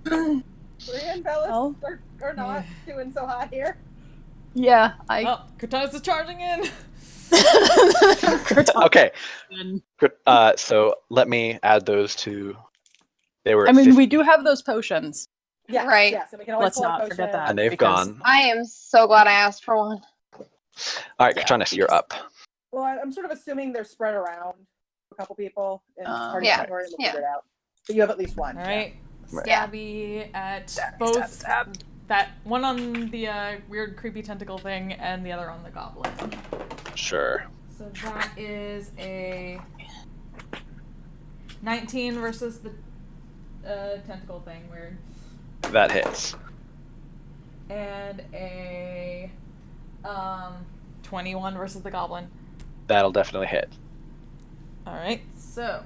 Maria and Bellis are not doing so hot here. Yeah, Cortez is charging in. Okay. So let me add those to. They were. I mean, we do have those potions. Yeah, right. Yeah, so we can always Let's not forget that. And they've gone. I am so glad I asked for one. All right, Cortez, you're up. Well, I'm sort of assuming they're spread around a couple people and party yeah, category, and we'll figure it out. But you have at least one. All right. Yeah. Stabby at both. Stab. That one on the weird creepy tentacle thing and the other on the goblin. Sure. So that is a 19 versus the tentacle thing, weird. That hits. And a 21 versus the goblin. That'll definitely hit. Alright, so.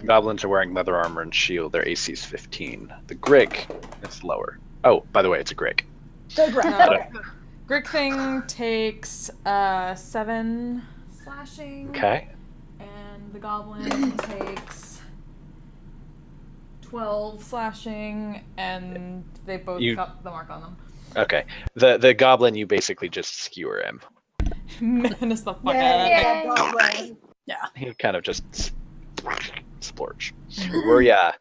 Goblins are wearing leather armor and shield. Their AC is 15. The Grig is lower. Oh, by the way, it's a Grig. Grig thing takes 7 slashing. Okay. And the goblin takes 12 slashing, and they both got the mark on them. Okay. The goblin, you basically just skewer him. Menace the fuck out of Goblin. Yeah. He kind of just splurge. Where ya?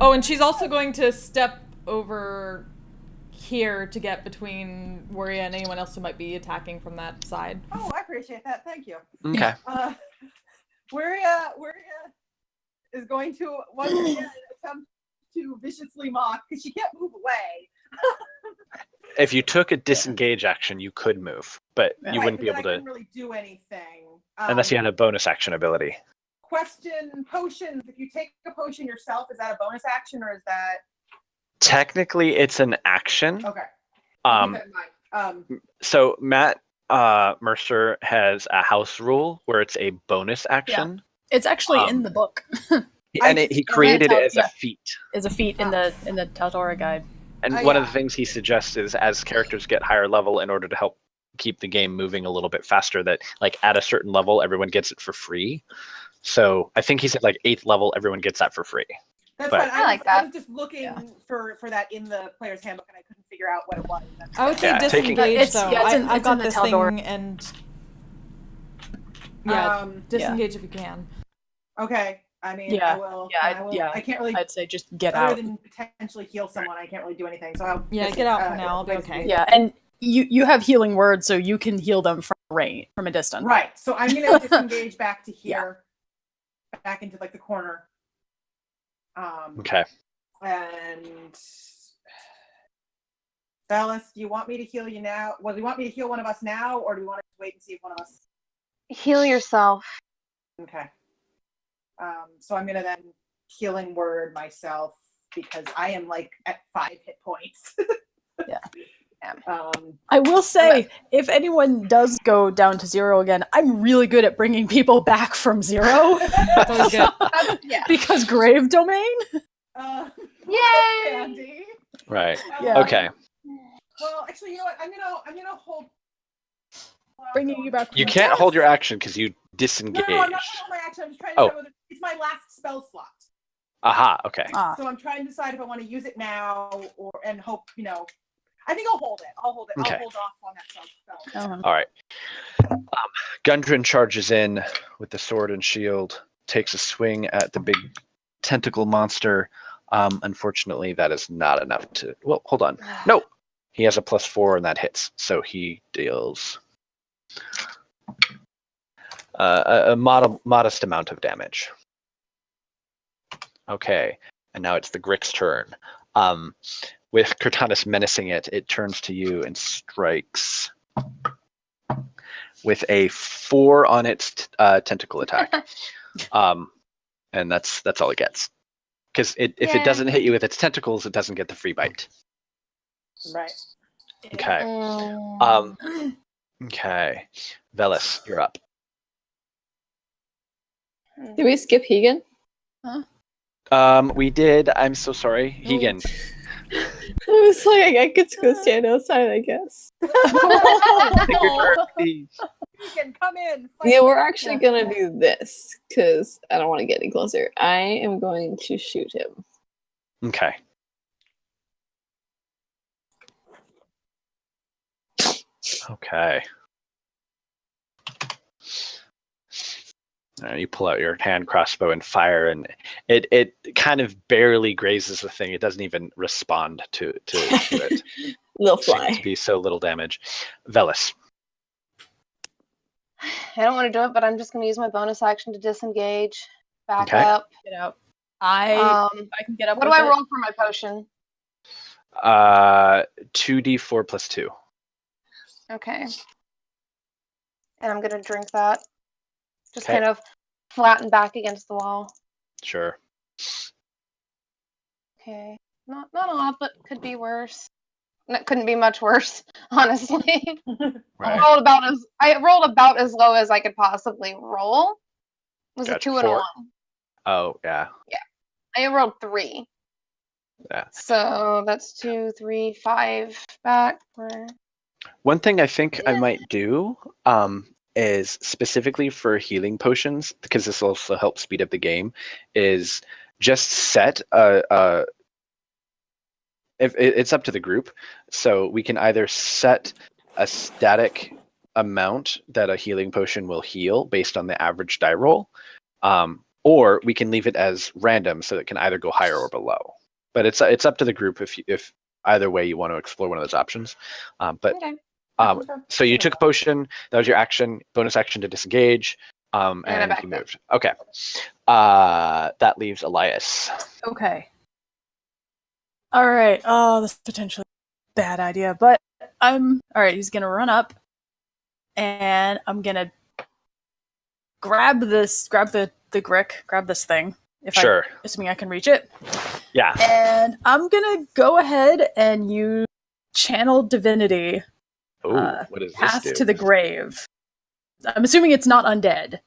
Oh, and she's also going to step over here to get between Waria and anyone else who might be attacking from that side. Oh, I appreciate that. Thank you. Okay. Waria is going to once again attempt to viciously mock because she can't move away. If you took a disengage action, you could move, but you wouldn't be able to. I couldn't really do anything unless you had a bonus action ability. Question: potions. If you take a potion yourself, is that a bonus action or is that? Technically, it's an action. Okay. So Matt Mercer has a house rule where it's a bonus action. Yeah. It's actually in the book. And he created it as a feat. As a feat in the Taldora guide. And one of the things he suggests is as characters get higher level, in order to help keep the game moving a little bit faster, that like at a certain level, everyone gets it for free. So I think he said like 8th level, everyone gets that for free. That's fine. I like that. I was just looking for that in the player's handbook, and I couldn't figure out what it was. I would say disengage, though. I've got this thing, and disengage if you can. Okay. I mean, I will. I can't really. I'd say just get other out. than potentially heal someone, I can't really do anything. So I'll get out for now. I'll be okay. Yeah, and you have healing words, so you can heal them from a distance. Right. So I'm gonna disengage back to here, back into like the corner. Okay. And Bellis, do you want me to heal you now? Well, do you want me to heal one of us now, or do you want to wait and see if one of us? Heal yourself. Okay. So I'm gonna then healing word myself because I am like at 5 hit points. Yeah. I will say, if anyone does go down to 0 again, I'm really good at bringing people back from 0. That's always good. Because grave domain. Yay! Andy. Right. Yeah. Okay. Well, actually, you know what? I'm gonna hold. Bringing you back. You can't hold your action because you disengaged. No, I'm not holding my action. I'm just trying to decide whether it's my last spell slot. Aha. Okay. So I'm trying to decide if I want to use it now and hope, I think I'll hold it. Okay. I'll hold off on that spell. All right. Gundren charges in with the sword and shield, takes a swing at the big tentacle monster. Unfortunately, that is not enough to. Well, hold on. No, he has a +4 and that hits, so he deals a modest amount of damage. Okay, and now it's the Grix's turn. With Cortanus menacing it, it turns to you and strikes with a 4 on its tentacle attack. And that's all it gets. Because if it doesn't hit you with its tentacles, it doesn't get the free bite. Right. Okay. Okay. Velis, you're up. Did we skip Hegan? We did. I'm so sorry. Hegan. was like, I could go stand outside, I guess. Take your turn, please. You can come in. fight. Yeah, we're actually gonna do this because I don't want to get any closer. I am going to shoot him. Okay. Okay. You pull out your hand crossbow and fire, and it kind of barely grazes the thing. It doesn't even respond to it. Little Seems fly. to be so little damage. Velis. I don't want to do it, but I'm just going to use my bonus action to disengage. Back Okay. up. Get out. I can get up. What do with I it. roll for my potion? 2d4 plus 2. Okay. And I'm going to drink that. Just Okay. kind of flatten back against the wall. Sure. Okay. Not a lot, but could be worse. That couldn't be much worse, honestly. Right. I rolled about as low as I could possibly roll. It was Gotcha. a 2 and a 4. 1. Oh, yeah. I rolled 3. Yeah. So that's 2, 3, 5 back. One thing I think I might do is specifically for healing potions, because this also helps speed up the game, is just set if it's up to the group, so we can either set a static amount that a healing potion will heal based on the average die roll, or we can leave it as random, so it can either go higher or below. But it's up to the group if either way you want to explore one of those options. Okay. So you took a potion. That was your action. Bonus action to disengage. And you moved. Okay. That leaves Elias. Okay. All right. Oh, this is potentially a bad idea, but all right. He's gonna run up, and I'm gonna grab the grick, grab this thing. Sure. Assuming I can reach it. Yeah. And I'm gonna go ahead and use Channel Divinity. Ooh, what does this Path do? to the Grave. I'm assuming it's not undead.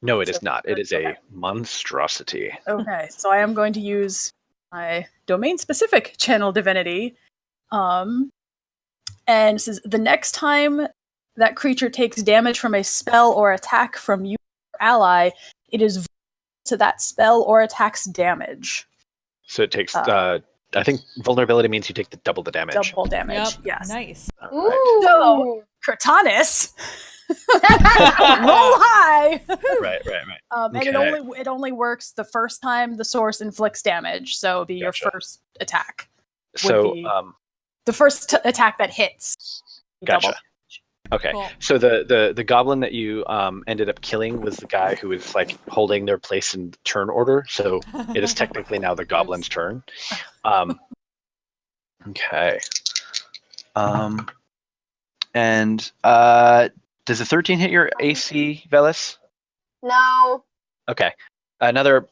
No, it is not. It is a monstrosity. Okay, so I am going to use my domain-specific Channel Divinity. And it says, the next time that creature takes damage from a spell or attack from you or ally, it is vulnerable to that spell or attack's damage. So it takes, I think vulnerability means you take double the damage. Double damage, Yep. yes. Nice. All right. So, Cortanis, roll high! Right. And Okay. it only works the first time the source inflicts damage, so it'll be Gotcha. your first attack. So, be the first attack that hits. Gotcha. Double. Okay, Cool. so the goblin that you ended up killing was the guy who was like holding their place in turn order. So it is technically now the goblin's turn. Okay. And does a 13 hit your AC, Velis? No. Okay. Another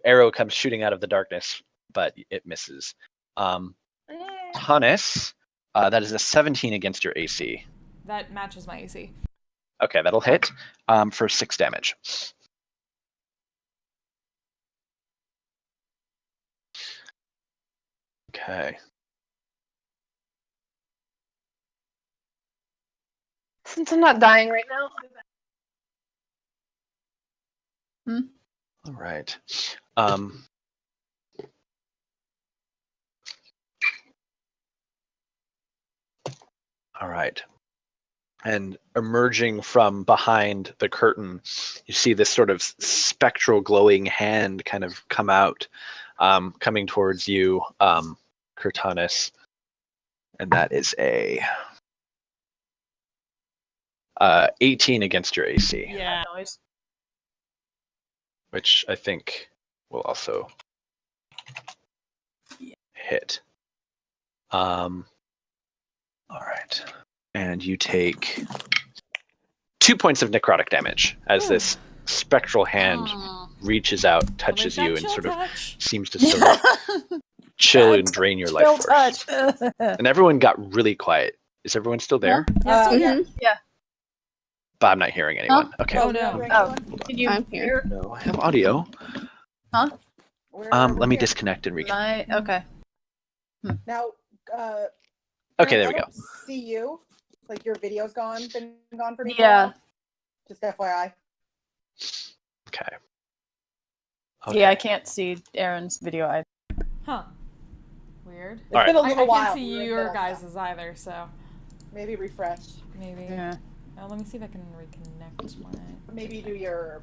arrow comes shooting out of the darkness, but it misses. Hannes, that is a 17 against your AC. That matches my AC. Okay, that'll hit for 6 damage. Okay. Since I'm not dying right now. All right. All right. And emerging from behind the curtain, you see this sort of spectral glowing hand kind of come out, coming towards you, Cortanis. And that is a 18 against your AC, Yeah. which I think will also hit. All right. And you take 2 points of necrotic damage as this spectral hand reaches out, touches you, and sort of seems to sort of chill and drain your life force. And everyone got really quiet. Is everyone still there? Yeah. But I'm not hearing anyone. Okay. Oh no. Oh, can you I'm here. No, I have audio. Huh? Let me disconnect and reconnect. Okay. Now, Okay, there I we go. don't see you. Like your video's been gone for me. for a Yeah. while. Just FYI. Okay. Yeah, I can't see Aaron's video either. Huh. Weird. It's All been a I little while. can't see We were in your middle guys' stuff. either, so Maybe refresh. maybe. Yeah. Oh, let me see if I can reconnect my. Maybe do your.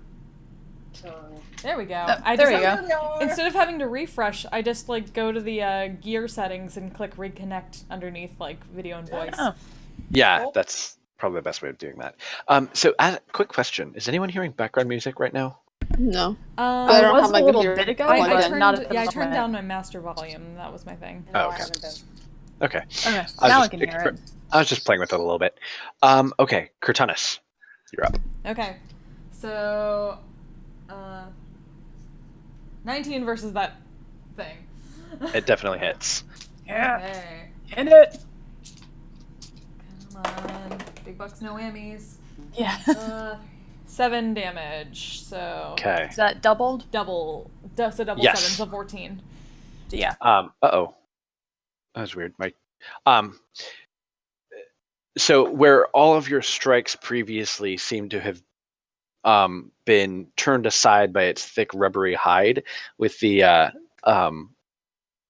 There we go. There you go. There we are. Instead of having to refresh, I just like go to the gear settings and click reconnect underneath like video and voice. Oh. Yeah, Cool. that's probably the best way of doing that. So, quick question: is anyone hearing background music right now? No. Um, I I don't was have my a little computer bit ago, plugged but in. not at the I turned moment. down my master volume. That was my thing. No, Oh, I okay. haven't been. Okay. Okay, was now I just can hear it. I was just playing with it a little bit. Okay, Cortanus, you're up. Okay, so 19 versus that thing. It definitely hits. Yeah. Okay. Hit it. Come on. Big bucks, no whammies. Yeah. 7 damage. So Okay. Is that doubled? double. So double Yes. 7, so 14. Yeah. Uh-oh. That was weird. So where all of your strikes previously seem to have been turned aside by its thick rubbery hide, with the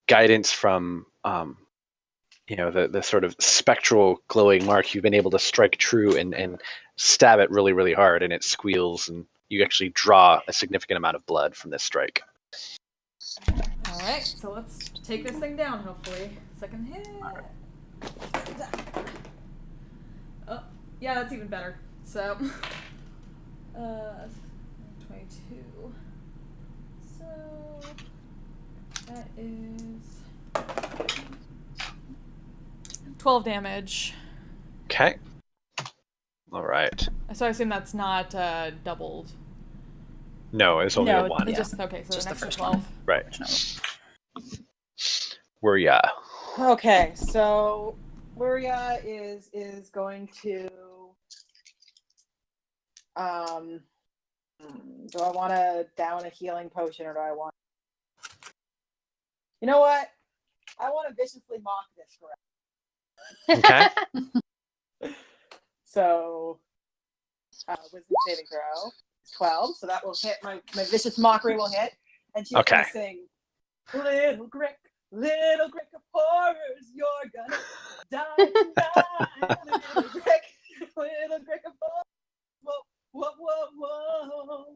guidance from the sort of spectral glowing mark, you've been able to strike true and stab it really, really hard, and it squeals, and you actually draw a significant amount of blood from this strike. Alright, so let's take this thing down, hopefully. Second hit. Oh, yeah, that's even better. So, 22. So, that is 12 damage. Okay. All right. So I assume that's not doubled. No, it's only No, a one. It's Yeah. just, okay, so Just the the next first 12. one. Right. Where ya? Okay, so Luria is going to. Do I want to down a healing potion, or do I want? You know what? I want to viciously mock this correct. Okay. So, wisdom saving throw is 12, so that will hit. My vicious mockery will hit, and she's Okay. gonna sing, little Grick of horrors, you're gonna die tonight, little Grick of horrors, whoa.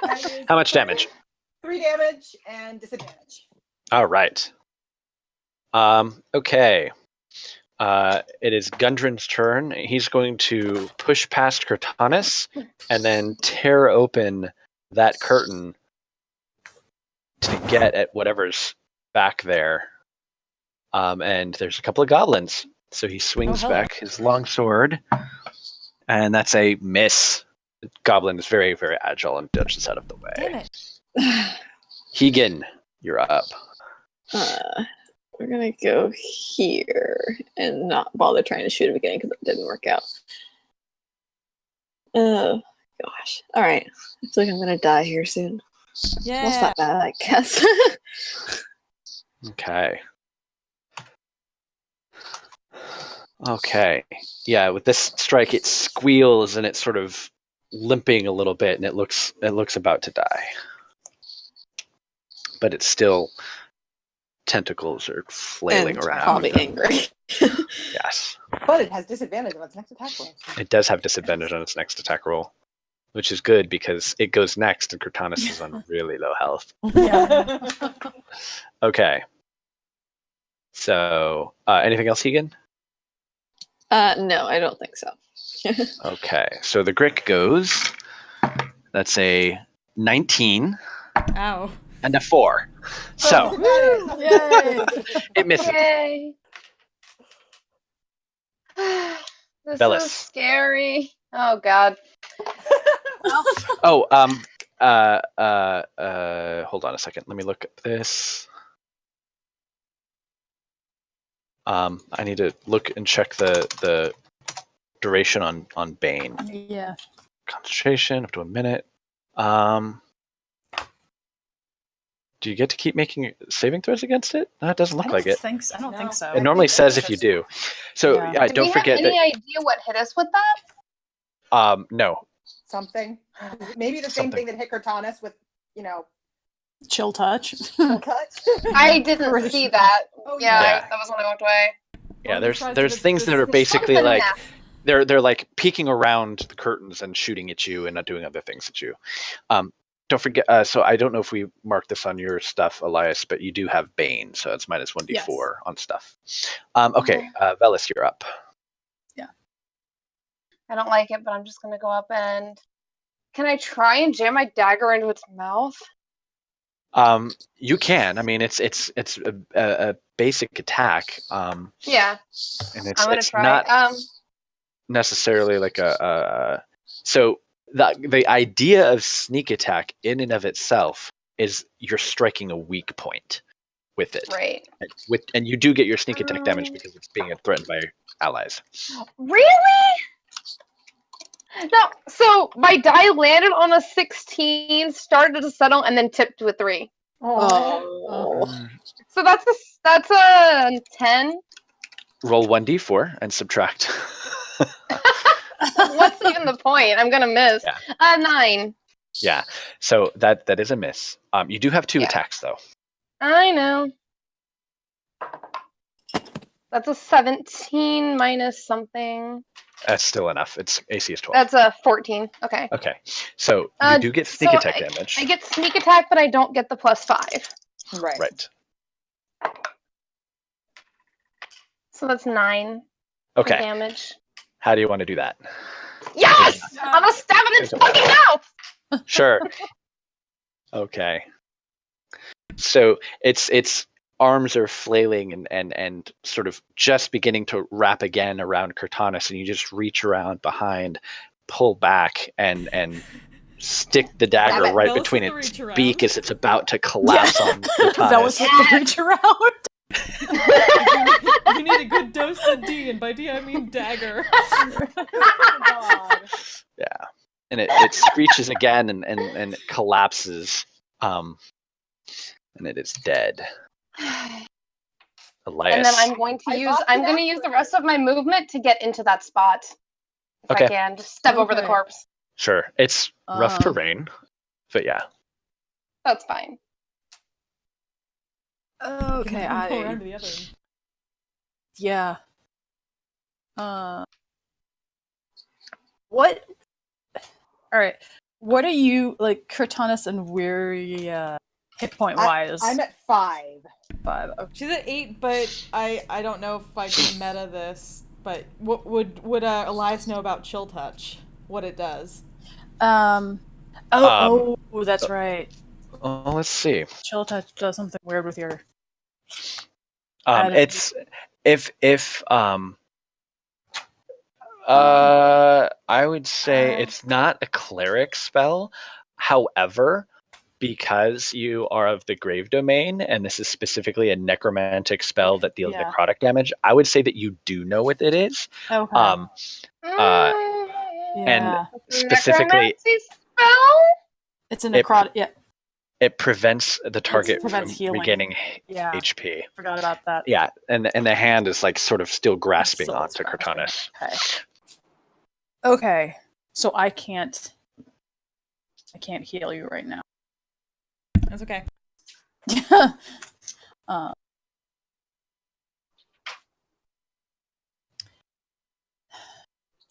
And How much damage? 3 damage and disadvantage. All right. Okay. It is Gundren's turn. He's going to push past Cortanus and then tear open that curtain to get at whatever's back there. And there's a couple of goblins. So he swings hello. back his long sword, and that's a miss. The goblin is very, very agile and dodges out of the way. Damn it. Keegan, you're up. We're gonna go here and not bother trying to shoot him again because it didn't work out. Oh gosh! All right, I feel like I'm gonna die here soon. Yeah. Well, it's not bad, I guess. Okay. Okay. Yeah, with this strike, it squeals and it's sort of limping a little bit, and it looks about to die. But it's still tentacles are flailing and around. probably angry. Yes. But it has disadvantage on its next attack roll. It does have disadvantage on its next attack roll, which is good because it goes next and Cortanus is on really low health. Yeah. Okay. So, anything else, Keegan? No, I don't think so. Okay. So the Grick goes. That's a 19 Ow. and a 4. So Yay! it misses. Yay. This Bellis. is scary. Oh god. Oh, hold on a second. Let me look at this. I need to look and check the duration on Bane. Yeah. Concentration up to a minute. Do you get to keep making saving throws against it? No, it doesn't look like it. I don't think so. It normally says if you do. So Yeah. Do don't we have forget any that. idea what hit us with that? No. Something. Maybe the same Something. thing that hit Cortanus with, Chill touch. chill touch. I didn't see that. Oh, Yeah, yeah. that was when I walked away. Yeah, Well, there's surprised there's if it's things this- that are basically Something like left. they're like peeking around the curtains and shooting at you and not doing other things at you. Don't forget. So I don't know if we marked this on your stuff, Elias, but you do have Bane, so it's minus 1d4 Yes. on stuff. Okay, Velis, you're up. I don't like it, but I'm just gonna go up and. Can I try and jam my dagger into its mouth? You can. I mean, it's a basic attack. Yeah, And I'm gonna it's try. not necessarily like so the idea of sneak attack in and of itself is you're striking a weak point with it. Right. And you do get your sneak attack damage because it's being threatened by allies. Really? No. So my die landed on a 16, started to settle, and then tipped to a 3. Oh. So that's a 10. Roll 1d4 and subtract. What's even the point? I'm gonna miss. Yeah. 9. Yeah. So that is a miss. You do have 2 Yeah. attacks though. I know. That's a 17 minus something. That's still enough. Its AC is 12. That's a 14. Okay. Okay. So you do get sneak so attack damage. I get sneak attack, but I don't get the +5. Right. Right. So that's 9 Okay. damage. How do you want to do that? Yes! I'm gonna stab it in its fucking mouth! Sure. Okay. So its arms are flailing and sort of just beginning to wrap again around Cortanus, and you just reach around behind, pull back, and stick the dagger Damn it. right Velis between with the its reach around. beak as it's about to collapse on Velis Cortanus. with the reach around. You need a good dose of D, and by D I mean dagger. Oh, God. Yeah. And it screeches again and it collapses. And it is dead. Elias. And then I'm going to use the rest of my movement to get into that spot. If Okay. I can. Just step over the Okay. corpse. Sure. It's rough Um, terrain, but yeah. That's fine. Okay, Go around to the other end. yeah. What? All right. What are you like, Cortanus and Weary, hit point wise? I'm at 5. 5. Okay. She's at 8, but I don't know if I can meta this. But what would Elias know about Chill Touch? What it does? Oh, that's right. Let's see. Chill touch does something weird with your. It's if I would say it's not a cleric spell. However, because you are of the grave domain, and this is specifically a necromantic spell that deals Yeah. necrotic damage, I would say that you do know what it is. Okay. And specifically, Necromancy spell? it's a necrotic. Yeah, it prevents the target prevents from healing. regaining yeah. HP. Forgot about that. Yeah, and the hand is like sort of still grasping Still onto grasping. Cortanus. Okay. So I can't heal you right now. That's okay.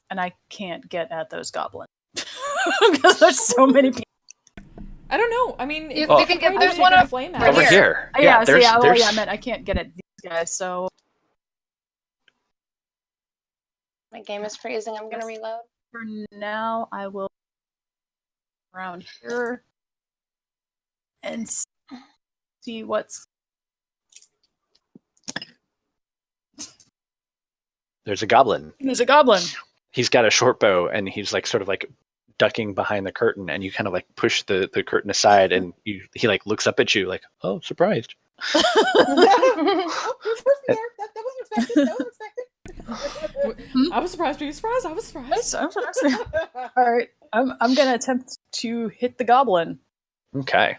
And I can't get at those goblins because there's so many people. I don't know. I mean, You if can get there's this one up flame right Over arrows. here. Yeah, there's, I there's meant I can't get at these guys. So My game is freezing. I'm gonna reload. for now, I will around here and see what's. there's a goblin. There's a goblin. He's got a short bow, and he's like sort of like ducking behind the curtain, and you kind of like push the curtain aside, and he like looks up at you like, oh, surprised. Oh, you're supposed to be there. That wasn't expected. That wasn't expected. I was surprised. Were you surprised? I was surprised. All right, I'm gonna attempt to hit the goblin. Okay.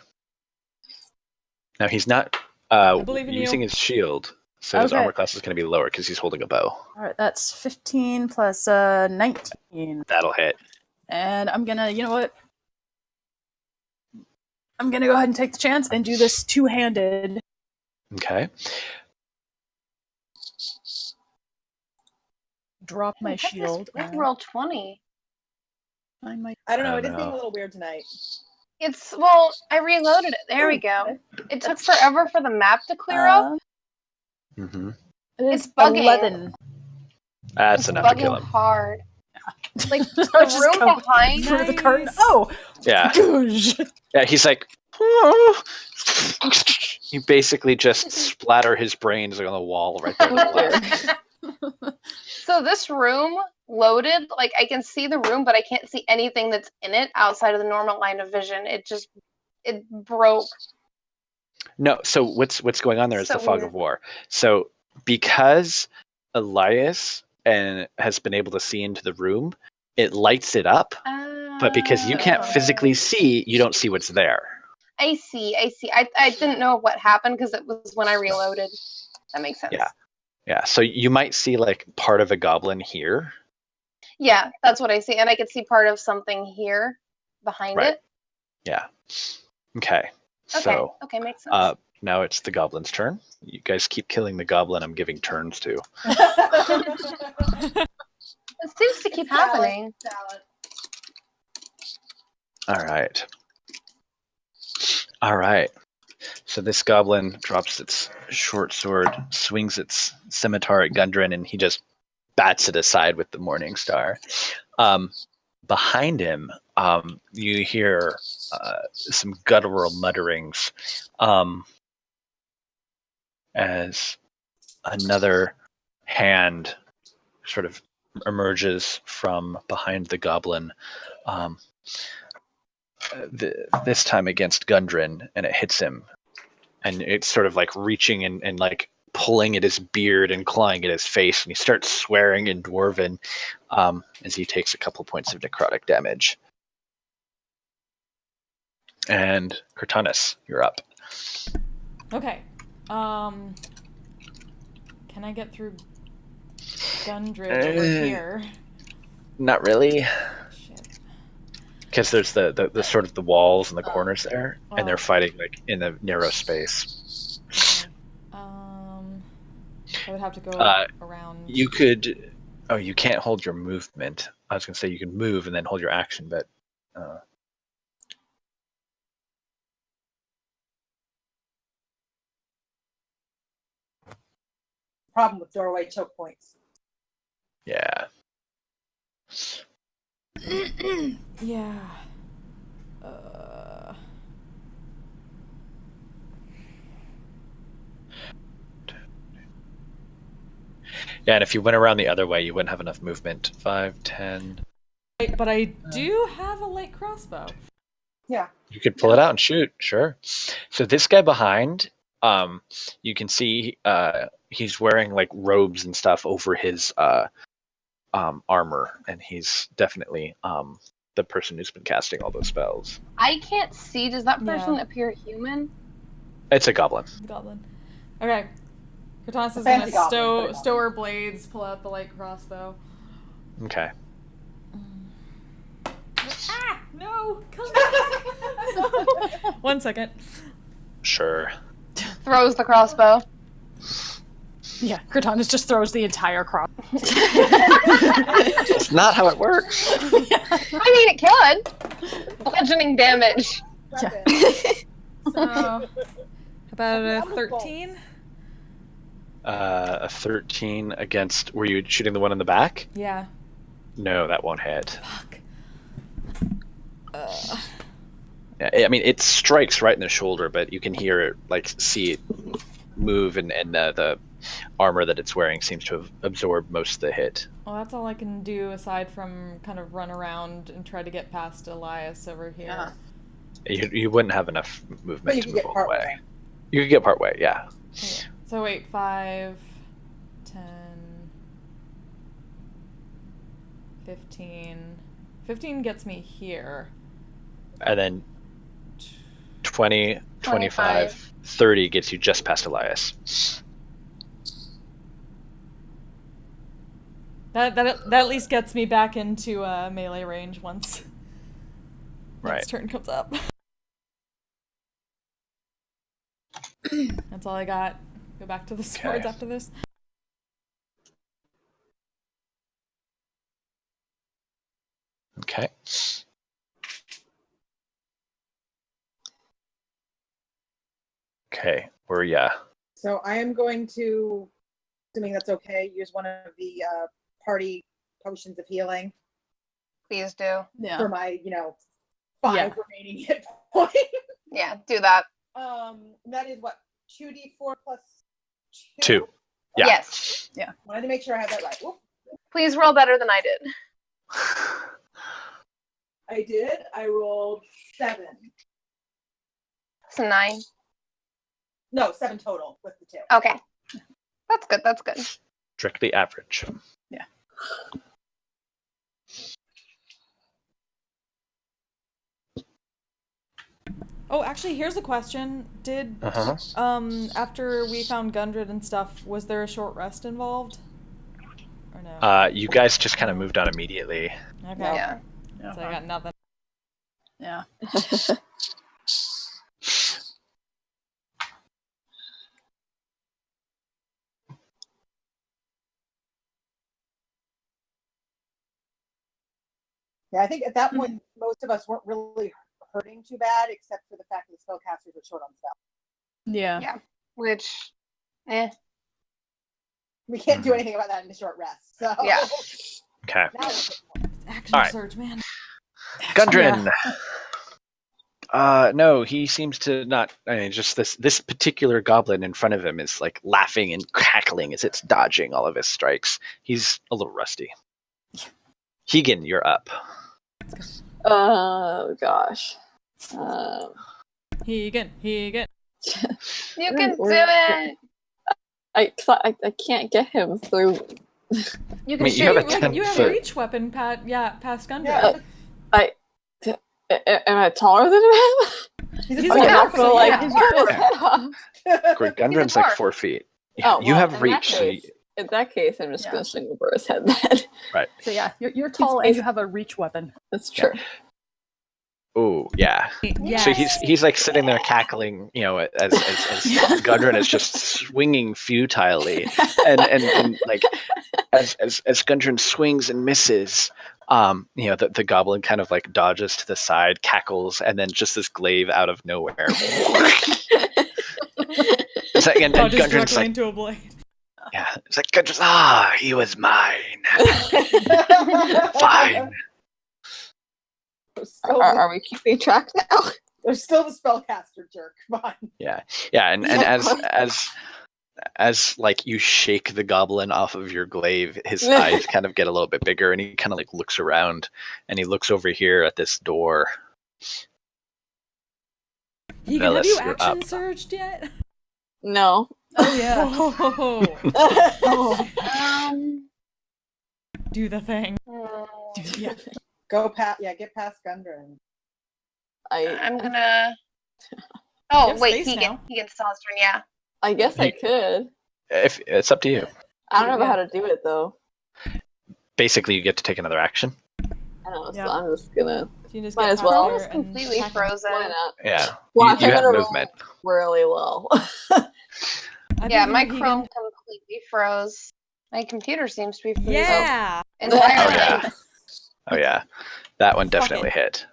Now he's not believe in using you. his shield, so his Okay. armor class is going to be lower because he's holding a bow. All right, that's 15 plus 19. That'll hit. And I'm gonna, you know what? I'm gonna go ahead and take the chance and do this two-handed. Okay. Drop my Check this shield. weird roll 20. Find my. I don't know. I It is don't being know. a little weird tonight. I reloaded it. There we Ooh, go. okay. It took forever for the map to clear up. Mm-hmm. It is It's bugging. 11. That's It's enough to kill bugging him. hard. Like, I the just room come behind through the curtain. Nice. Oh, Yeah. goosh. Yeah, he's like, you basically just splatter his brains on the wall right there. So this room loaded, like I can see the room, but I can't see anything that's in it outside of the normal line of vision. It broke. No, so what's going on there is So the fog weird. of war. So because Elias has been able to see into the room, it lights it up. But because you can't physically see, you don't see what's there. I see. I didn't know what happened because it was when I reloaded. That makes sense. Yeah. So you might see like part of a goblin here. Yeah, that's what I see. And I could see part of something here behind Right. it. Yeah. Okay. Okay. So Okay, makes sense. now it's the goblin's turn. You guys keep killing the goblin I'm giving turns to. It seems to keep happening. All right. So this goblin drops its short sword, swings its scimitar at Gundren, and he just bats it aside with the morning star. Behind him, you hear some guttural mutterings as another hand sort of emerges from behind the goblin. This time against Gundren, and it hits him, and it's sort of like reaching and like pulling at his beard and clawing at his face, and he starts swearing in Dwarven as he takes a couple points of necrotic damage. And Cortanus, you're up. Okay. Can I get through Gundren over here? Not really, Shit. because there's the sort of the walls and the corners there, and they're fighting like in a narrow space. Okay. I would have to go around. You could. Oh, you can't hold your movement. I was gonna say you can move and then hold your action, but. Problem with doorway choke points. Yeah. Yeah. Yeah, and if you went around the other way, you wouldn't have enough movement. 5, 10. But I do have a light crossbow. Yeah. You could pull it out and shoot, sure. So this guy behind, you can see he's wearing like robes and stuff over his armor, and he's definitely the person who's been casting all those spells. I can't see. Does that person Yeah. appear human? It's a goblin. Goblin. Okay. Cortanus is Fancy gonna goblin. stow her blades, pull out the light crossbow. Okay. Ah! No! Come back! No. 1 second. Sure. Throws the crossbow. Yeah, Cortanus just throws the entire cross. That's not how it works. I mean, it could. Bludgeoning damage. Yeah. So, about a 13? A 13 against. Were you shooting the one in the back? Yeah. No, that won't hit. Fuck. Yeah, I mean, it strikes right in the shoulder, but you can hear it, like, see it move, and the armor that it's wearing seems to have absorbed most of the hit. Well, that's all I can do aside from kind of run around and try to get past Elias over here. Yeah. You wouldn't have enough But movement you to can move get all the part way. way. You could get part way, yeah. Okay. So wait, 5, 10, 15. 15 gets me here. And then 20, 25, 30 gets you just past Elias. That at least gets me back into melee range once next turn comes up. That's all I got. Go back to the swords after this. Okay. Okay, where are ya? So I am going to, assuming that's okay, use one of the party potions of healing Please do. Yeah. for my, 5 remaining hit points. Yeah, do that. That is what, 2d4 plus 2. Yeah. Yes. Wanted to make sure I had that right. Whoop. Please roll better than I did. I did. I rolled 7. It's a 9. No, 7 total with the 2. Okay. That's good. That's good. Strictly average. Yeah. Oh, actually, here's a question. Did after we found Gundred and stuff, was there a short rest involved? Or no? You guys just kind of moved on immediately. Okay. Yeah. So I got nothing. Yeah. Yeah, I think at that point, most of us weren't really hurting too bad, except for the fact that the spellcasters were short on spell. Yeah. Yeah. Which, We can't do anything about that in a short rest. So Yeah. Okay. now we're Action All right. surge, man. Gundren. No, he seems to not. I mean, just this particular goblin in front of him is like laughing and cackling as it's dodging all of his strikes. He's a little rusty. Keegan, you're up. Oh gosh. Keegan. You can do it. I can't get him through. You I can mean, shoot. you have a 10 You have a foot. reach weapon, past Gundred. Yeah. Am I taller than him? He's a He's Oh, you're not dwarf, gonna so like yeah. cut his head off. Great. Gundren's like dwarf. 4 feet. Oh, You well, have in reach. that So case- In that case, I'm just gonna swing over his head then. right. So yeah, you're tall and you have a reach weapon. That's true. Oh yeah. Yes. So he's like sitting there cackling, as Gundren is just swinging futilely, and like as Gundren swings and misses, the goblin kind of like dodges to the side, cackles, and then just this glaive out of nowhere. It's like, and Dodges Gundren's directly like, into a blade. yeah, it's like Gundren's, he was mine. Fine. Are we keeping track now? There's still the spellcaster jerk. Come on. Yeah, and as like you shake the goblin off of your glaive, his eyes kind of get a little bit bigger, and he kind of like looks around, and he looks over here at this door. Keegan, have Velis, you you're action up. surged yet? No. Oh yeah. Do the thing. Yeah. Go past. Yeah, get past Gundren. I'm gonna. You Oh have wait, space now. he gets Sal's turn. Yeah. I guess I could. If it's up to you. I don't know how to do it though. Basically, you get to take another action. I don't know, Yeah. so I'm just gonna. You just Might get as past well. there Almost and completely attack him. frozen. Why not? Yeah, Watch, you I'm have gonna roll movement. really well. I Yeah, believe my you, Keegan. Chrome completely froze. My computer seems to be freezing. Yeah. Entirely. yeah. Oh yeah, that one Fuck definitely it. hit.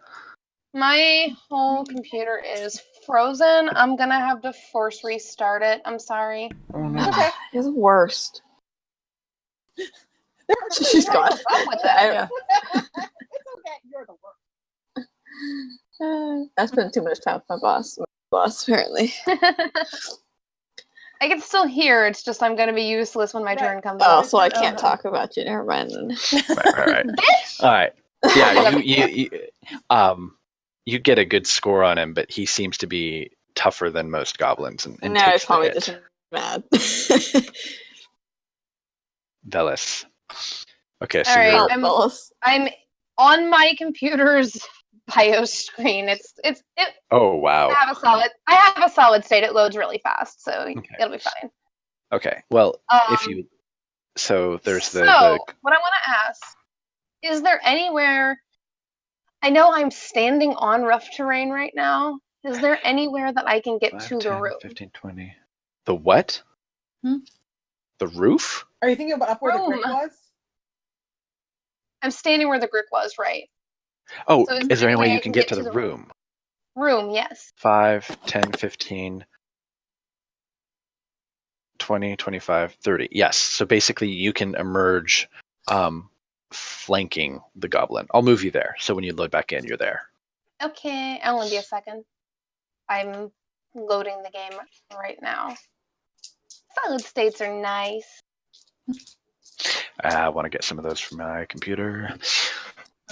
My whole computer is frozen. I'm gonna have to force restart it. I'm sorry. Oh no. Okay. It's the worst. She's gone. What's wrong with that? Yeah. It's okay. You're the worst. I spent too much time with my boss. Apparently. I can still hear. It's just I'm gonna be useless when my Right. turn comes Oh, up. so I can't talk about you. Never mind then. Right. All right. Yeah, you get a good score on him, but he seems to be tougher than most goblins, and Now takes he's probably the hit. just mad. Velis. Okay, so All right. you're I'm on my computer's BIOS screen. It. Oh wow. I have a solid state. It loads really fast, so it'll be fine. Okay. Well, if you there's the what I want to ask is there anywhere? I know I'm standing on rough terrain right now. Is there anywhere that I can get 5, to 10, the room? 15, 20. The what? The roof? Are you thinking about up where the Room. brick was? I'm standing where the group was, right? Oh, So is there any way you I can get to the room? Room, yes. 5, 10, 15, 20, 25, 30. Yes. So basically you can emerge flanking the goblin. I'll move you there. So when you load back in, you're there. Okay, I'll only be a second. I'm loading the game right now. Solid states are nice. I want to get some of those from my computer.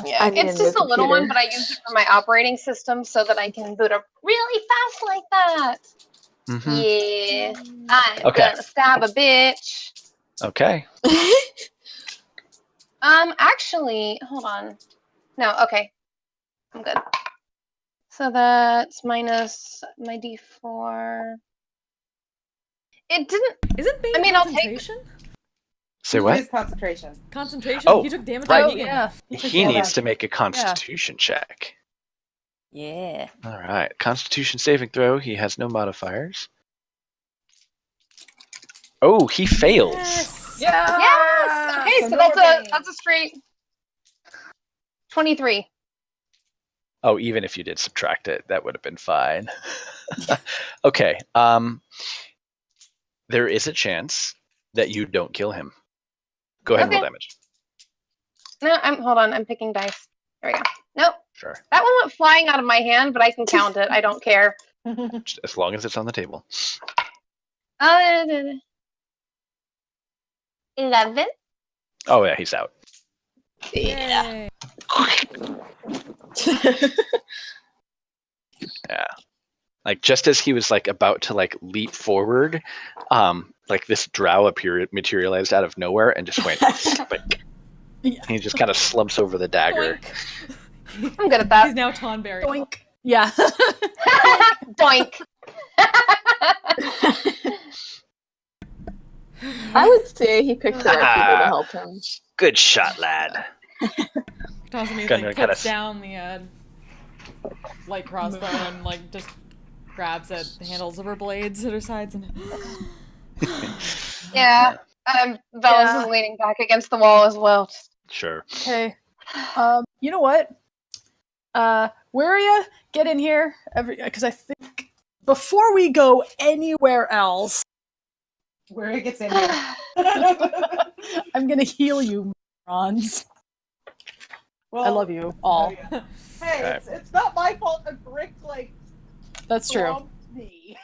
Yeah, it's just a little one, but I use it for my operating system so that I can boot up really fast like that. Mm-hmm. Yeah, I'm gonna stab a bitch. Okay. Actually, hold on. No, okay. I'm good. So that's minus my D4. It didn't. Isn't being concentration? Say what? It is concentration. Concentration? Oh, he took damage right. on Negan. He needs to make a constitution check. Yeah. All right. Constitution saving throw. He has no modifiers. Oh, he fails. Yes. Yeah. Yes. Okay, so that's a straight 23. Oh, even if you did subtract it, that would have been fine. Okay. There is a chance that you don't kill him. Go ahead and roll damage. No, hold on. I'm picking dice. There we go. Nope. Sure. That one went flying out of my hand, but I can count it. I don't care. As long as it's on the table. 11. Oh yeah, he's out. Yeah. Yeah. Like just as he was like about to like leap forward, like this drow materialized out of nowhere and just went spike. He just kind of slumps over the dagger. Doink. I'm good at that. He's now Tonberry. Doink. Yeah. Doink. I would say he picked the right people to help him. Good shot, lad. Tossing Gunner puts down the light crossbow and like just grabs at the handles of her blades at her sides and Yeah. Velas is leaning back against the wall as well. Sure. Okay. You know what? Where are you? Get in here. Because I think before we go anywhere else, Where it gets in here. I'm gonna heal you, morons. Well, I love you all. Hey, it's not my fault a brick That's true. bumped me.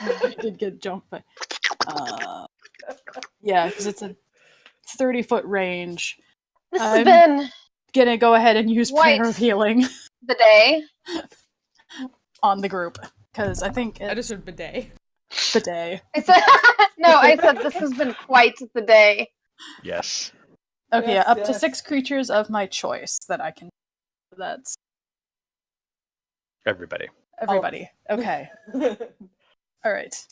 I did get jumped by. Yeah, because it's a 30-foot range. This has been gonna go ahead and use Prayer of Healing the day on the group because I think I just heard bidet. Bidet. I said this has been quite the day. Yes. Okay, up to 6 creatures of my choice that I can. That's everybody. Everybody. Oh. Okay. All right.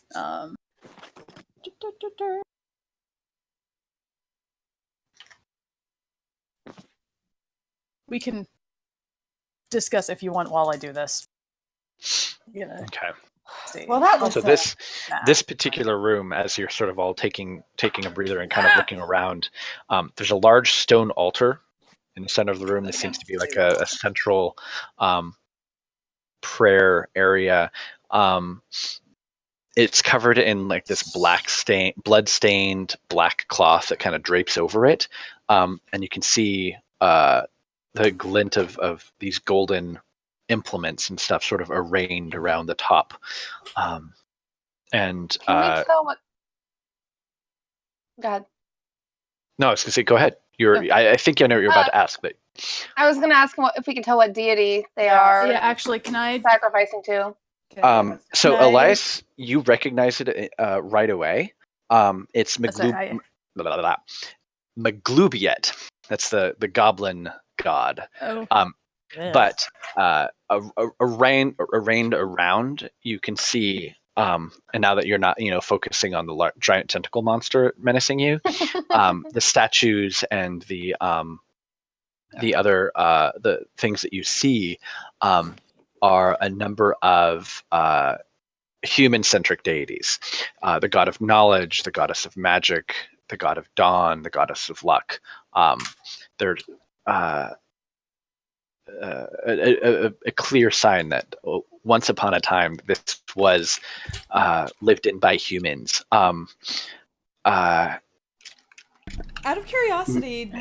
We can discuss if you want while I do this. Okay. See. Well, that was so this particular room, as you're sort of all taking a breather and kind of looking around, there's a large stone altar in the center of the room. This seems to be like a central prayer area. It's covered in like this blood-stained black cloth that kind of drapes over it, and you can see the glint of these golden implements and stuff sort of arranged around the top. And Can we tell what? God. No, I was gonna say, go ahead. I think I know what you're about to ask, but I was gonna ask if we can tell what deity they are. Yeah, actually, can I sacrificing to? So Elias, you recognize it right away. It's Maglubiet. That's the goblin god. Oh. But arranged around, you can see, and now that you're not, focusing on the giant tentacle monster menacing you, the statues and the other the things that you see are a number of human-centric deities. The god of knowledge, the goddess of magic, the god of dawn, the goddess of luck. They're a clear sign that once upon a time this was lived in by humans. Out of curiosity,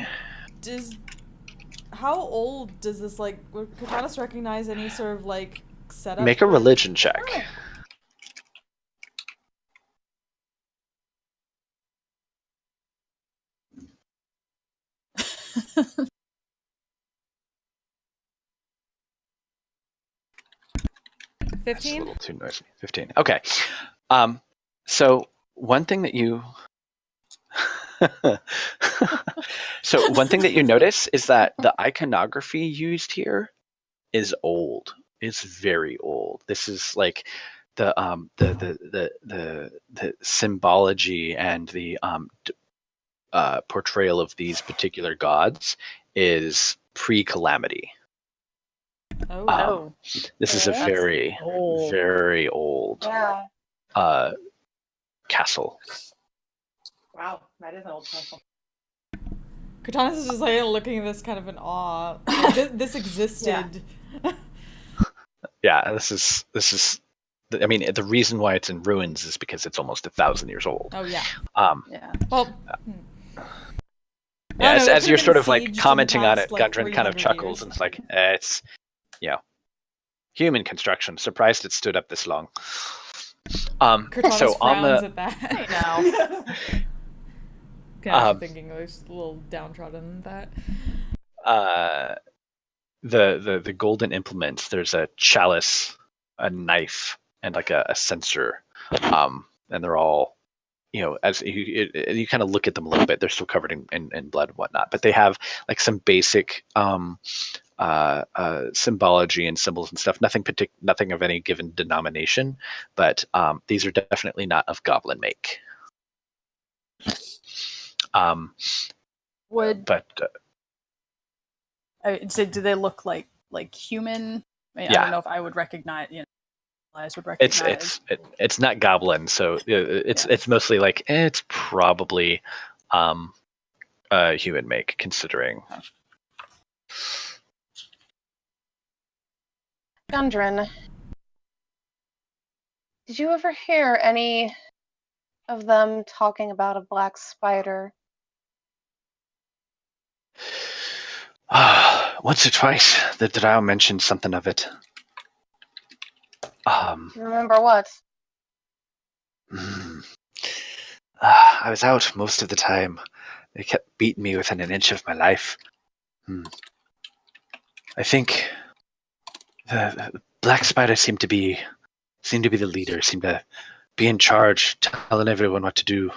how old does this, like, would Katanas recognize any sort of, like, setup? Make a religion check. Oh. 15? That's a little too noisy. 15. Okay. So one thing that you notice is that the iconography used here is old. It's very old. This is like the symbology and the portrayal of these particular gods is pre-calamity. This is a very, very old castle. Wow, that is an old castle. Katanas is just like looking at this kind of in awe. Like, this existed. Yeah, this is. I mean, the reason why it's in ruins is because it's almost 1,000 years old. Oh yeah. Yeah. Well. Yeah, no, as you're sort of like sieged commenting on it, in the past, like, Gundren kind of 300 chuckles years. and it's like, it's, human construction. Surprised it stood up this long. Katanas So on frowns the at that. I know. Kind of thinking there's a little downtrodden at that. the golden implements, there's a chalice, a knife, and like a censer, and they're all, as you kind of look at them a little bit, they're still covered in blood and whatnot, but they have like some basic symbology and symbols and stuff. Nothing of any given denomination, but these are definitely not of goblin make. Do they look like human? I mean, I Yeah. don't know if I would recognize. Eyes would recognize. It's not goblin, so it's mostly like it's probably human make, considering. Gundren, did you ever hear any of them talking about a black spider? Once or twice, the drow mentioned something of it. Do you remember what? I was out most of the time. They kept beating me within an inch of my life. I think the black spider seemed to be the leader, seemed to be in charge, telling everyone what to do.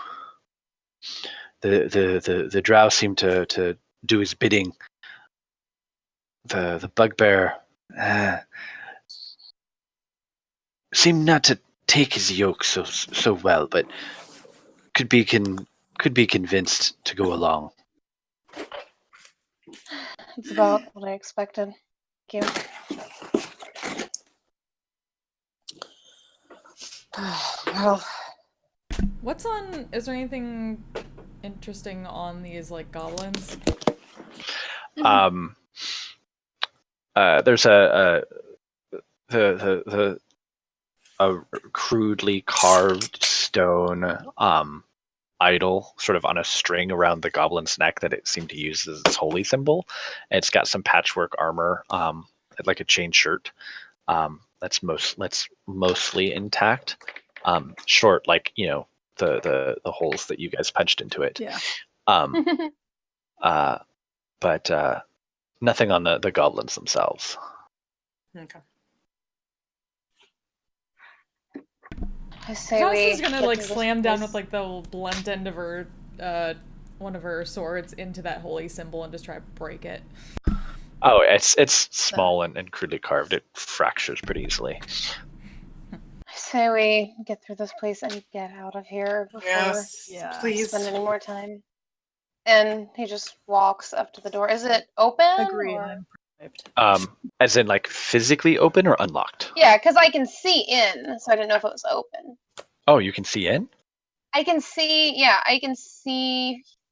The drow seemed to do his bidding. The bugbear seemed not to take his yoke so well, but could be convinced to go along. It's about what I expected. Thank you. Well, Is there anything interesting on these, like, goblins? There's a crudely carved stone idol sort of on a string around the goblin's neck that it seemed to use as its holy symbol. And it's got some patchwork armor, like a chain shirt. That's mostly intact. Short, like, the holes that you guys punched into it. Yeah. But nothing on the goblins themselves. Okay. I say Katanas we is gonna, get like, through this slam down place. with, like, the blunt end of her, one of her swords into that holy symbol and just try to break it. Oh, it's small and crudely carved. It fractures pretty easily. I say we get through this place and get out of here before Yes, Yeah. we please. spend any more time. And he just walks up to the door. Is it open? Agreed. or- I'm bribed. As in like physically open or unlocked? Yeah, because I can see in, so I didn't know if it was open. Oh, you can see in? I can see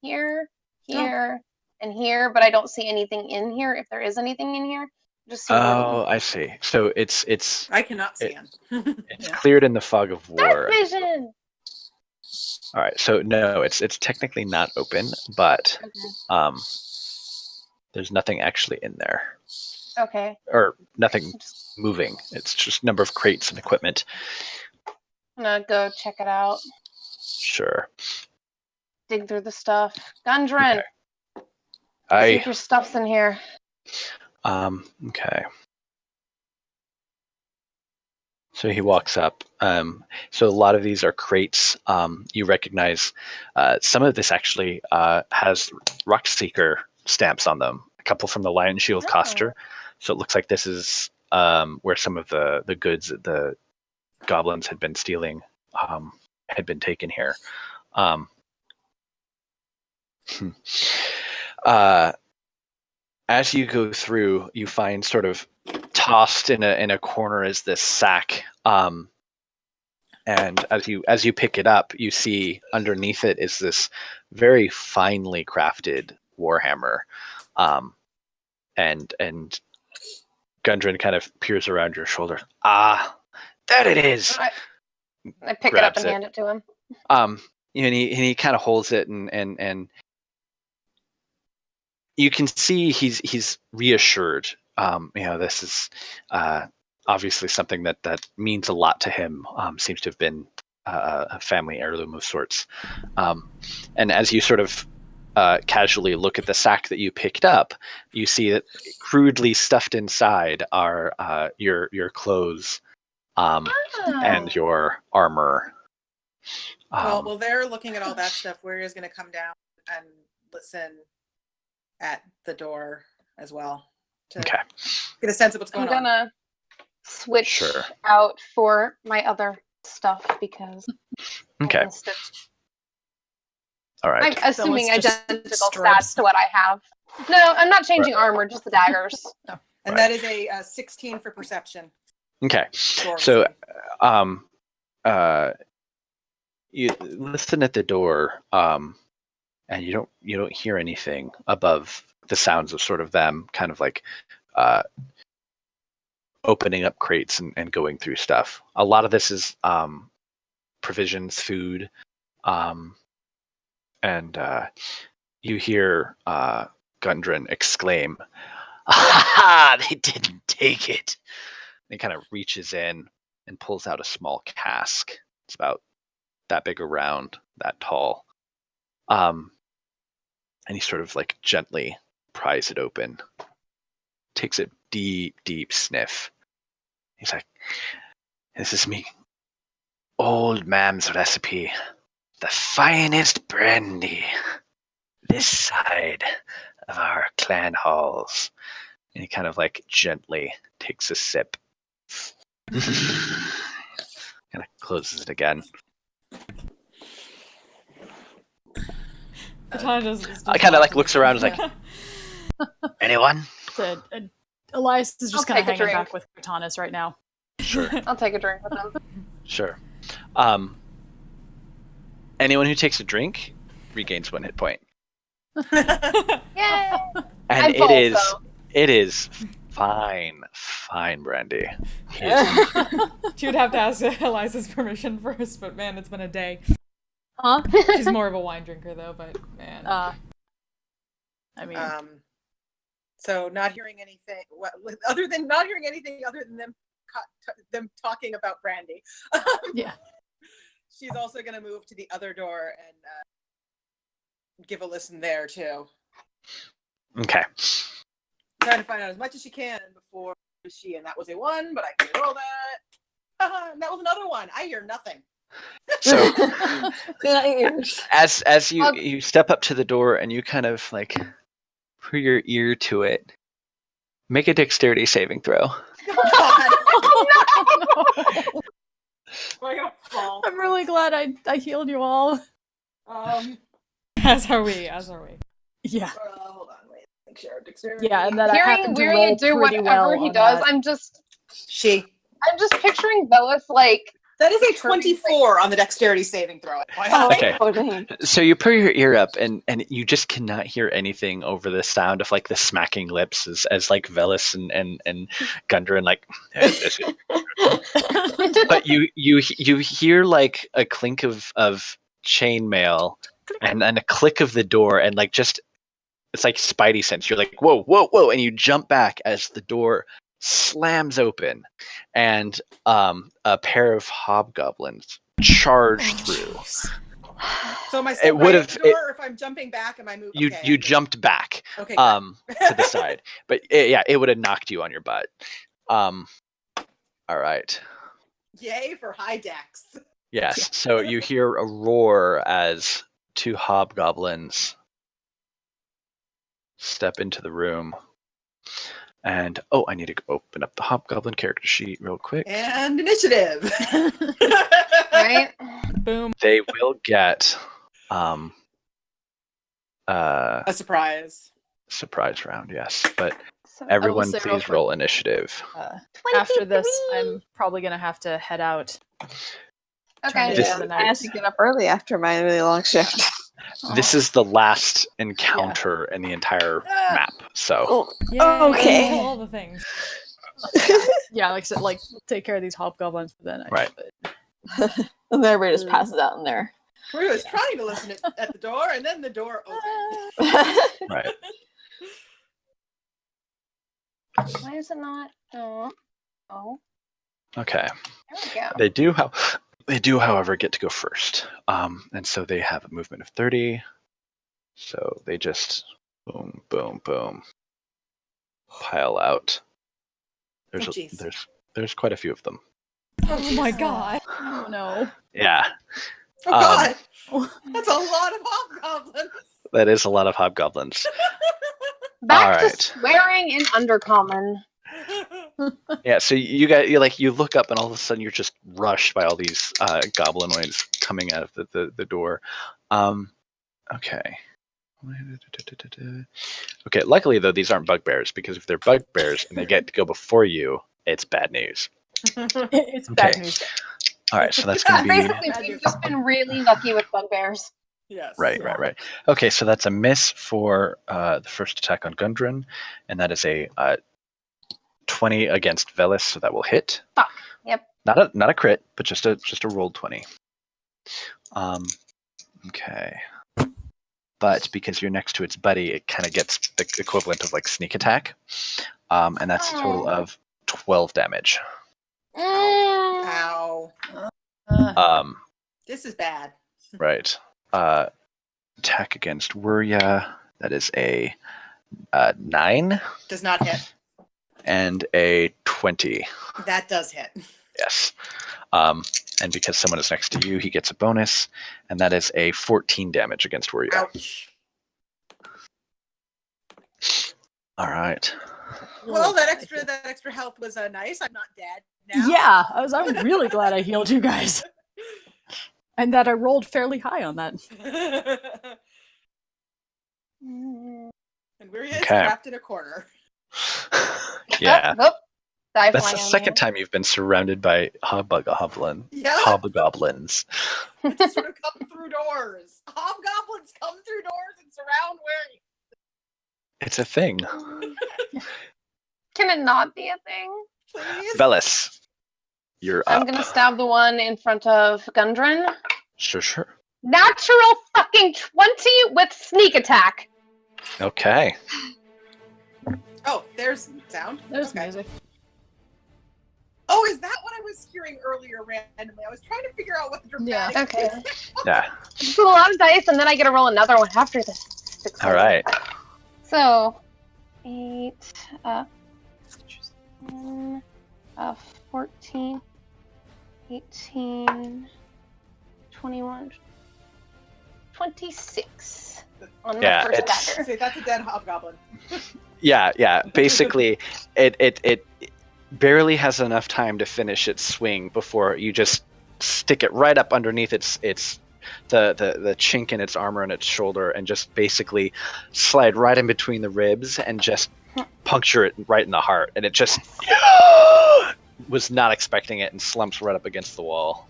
here, here, and here, but I don't see anything in here. If there is anything in here, just see Oh, I see. So it's I cannot see him. it's Yeah. cleared in the fog of war. dark vision. All right. So no, it's technically not open, but Okay. there's nothing actually in there, Okay. or nothing moving. It's just a number of crates and equipment. I'm gonna go check it out. Sure. Dig through the stuff. Gundren, see I if your stuff's in here. okay. So he walks up. So a lot of these are crates. You recognize some of this actually has Rockseeker stamps on them. A couple from the Lion Shield Oh. coster. So it looks like this is where some of the goods that the goblins had been stealing had been taken here. As you go through, you find sort of tossed in a corner is this sack, and as you pick it up, you see underneath it is this very finely crafted warhammer, and Gundren kind of peers around your shoulder. Ah, there it is. I pick it up Grabs and it. hand it to him. And he kind of holds it and you can see he's reassured. This is obviously something that means a lot to him. Seems to have been a family heirloom of sorts. And as you sort of casually look at the sack that you picked up, you see that crudely stuffed inside are your clothes and your armor. Well, they're looking at all that stuff. Warrior's going to come down and listen at the door as well to Okay. get a sense of what's I'm going on. gonna switch Sure. out for my other stuff because I Okay. missed it. All right. I'm assuming it's just identical strips. stats to what I have. No, I'm not changing armor, just the daggers. And that is a 16 for perception. Okay. Door So, listening. you listen at the door, and you don't hear anything above the sounds of sort of them kind of like opening up crates and going through stuff. A lot of this is provisions, food, and you hear Gundren exclaim, "Ah, they didn't take it!" And he kind of reaches in and pulls out a small cask. It's about that big around, that tall. And he sort of like gently pries it open, takes a deep, deep sniff. He's like, "This is me old mam's recipe. The finest brandy this side of our clan halls." And he kind of like gently takes a sip. Kind of closes it again. Katana just I kind of like looks around and is like, "Anyone?" Elias is just I'll kind of take a hanging drink. back with katanas right now. Sure. I'll take a drink with them. Sure. Anyone who takes a drink regains 1 hit point. Yay! And I'm full, so. it is fine brandy. She would have to ask Eliza's permission first, but man, it's been a day. Huh? She's more of a wine drinker though, but man. I mean, So not hearing anything other than them talking about brandy. yeah. She's also going to move to the other door and give a listen there too. Okay. Trying to find out as much as she can before and that was a 1, but I can roll that. And that was another 1. I hear nothing. So Ears. as you step up to the door and you kind of like put your ear to it, Make a dexterity saving throw. Oh, God. I gotta fall. I'm really glad I healed you all. As are we. Yeah. Hold on, wait. Make sure dexterity. Yeah, and then I Hearing happened to Weary roll do pretty whatever well he on does, that. I'm just picturing Bellis like That is a 24 on the dexterity saving throw. Okay. Oh, dang. So you put your ear up, and you just cannot hear anything over the sound of like the smacking lips as like Velis and Gundren like. But you hear like a clink of chainmail and then a click of the door, and like just it's like Spidey sense. You're like whoa, whoa, whoa, and you jump back as the door slams open, and a pair of hobgoblins charge through. So am I It still would right have- at the door, or if I'm jumping back, am I moving? You Okay, you I'm good. jumped back Okay, to the side, but it would have knocked you on your butt. All right. Yay for high dex. Yes. So you hear a roar as two hobgoblins step into the room. And I need to open up the hobgoblin character sheet real quick. And initiative. right. Boom. They will get A surprise. surprise round, yes. But So, everyone say real please quick- roll initiative. After this, I'm probably gonna have to head out. okay. This- Yeah, for the I have night. to get up early after my really long shift. This is the last encounter in the entire map. So Oh, Yay, okay. all the things. Yeah, like I said, like take care of these hobgoblins, but then I Right. and then everybody just passes out in there. Rue was trying to listen at the door, and then the door opened. right. Why is it not? Oh. Okay. There we go. They do, however, get to go first. And so they have a movement of 30. So they just boom, boom, boom, pile out. There's Oh, jeez. there's quite a few of them. Oh my god. Oh no. Yeah, Oh God, that's a lot of hobgoblins. that is a lot of hobgoblins. Back All to right. swearing in Undercommon. Yeah, so you look up and all of a sudden you're just rushed by all these goblinoids coming out of the door. Okay. Okay, luckily though these aren't bugbears, because if they're bugbears and they get to go before you, it's bad news. It's bad Okay. news. All right, so that's going to be Basically, we've just been really lucky with bugbears. Yes. right. Okay, so that's a miss for the first attack on Gundren, and that is a 20 against Velis, so that will hit. Fuck. Yep. Not a crit, but just a rolled 20. Okay. But because you're next to its buddy, it kind of gets the equivalent of like sneak attack, and that's a total of 12 damage. Ow. This is bad. Right. Attack against Wuria. That is a 9 Does not hit. and a 20. That does hit. Yes. And because someone is next to you, he gets a bonus, and that is a 14 damage against Wuria. Ouch. All right. Well, that extra health was nice. I'm not dead now. Yeah, I'm really glad I healed you guys. And that I rolled fairly high on that. And Weria is Okay. trapped in a corner. Yeah. Oh, die That's flying the on second me. time you've been surrounded by hobgoblins. Yeah. Hobgoblins. They just sort of come through doors. Hobgoblins come through doors and surround Weary. It's a thing. Can it not be a thing? Please. Velis, you're I'm up. gonna stab the one in front of Gundren. Sure. Natural fucking 20 with sneak attack. Okay. Oh, there's sound. There's Okay. music. Oh, is that what I was hearing earlier randomly? I was trying to figure out what the dramatic Okay. Yeah. Just a lot of dice, and then I get to roll another one after this. All right. So, 8, 14, 18, 21, 26. on Yeah, the first it's- dagger. Say, that's a dead hobgoblin. Yeah. Basically, it barely has enough time to finish its swing before you just stick it right up underneath the chink in its armor and its shoulder, and just basically slide right in between the ribs and just puncture it right in the heart. And it just was not expecting it and slumps right up against the wall.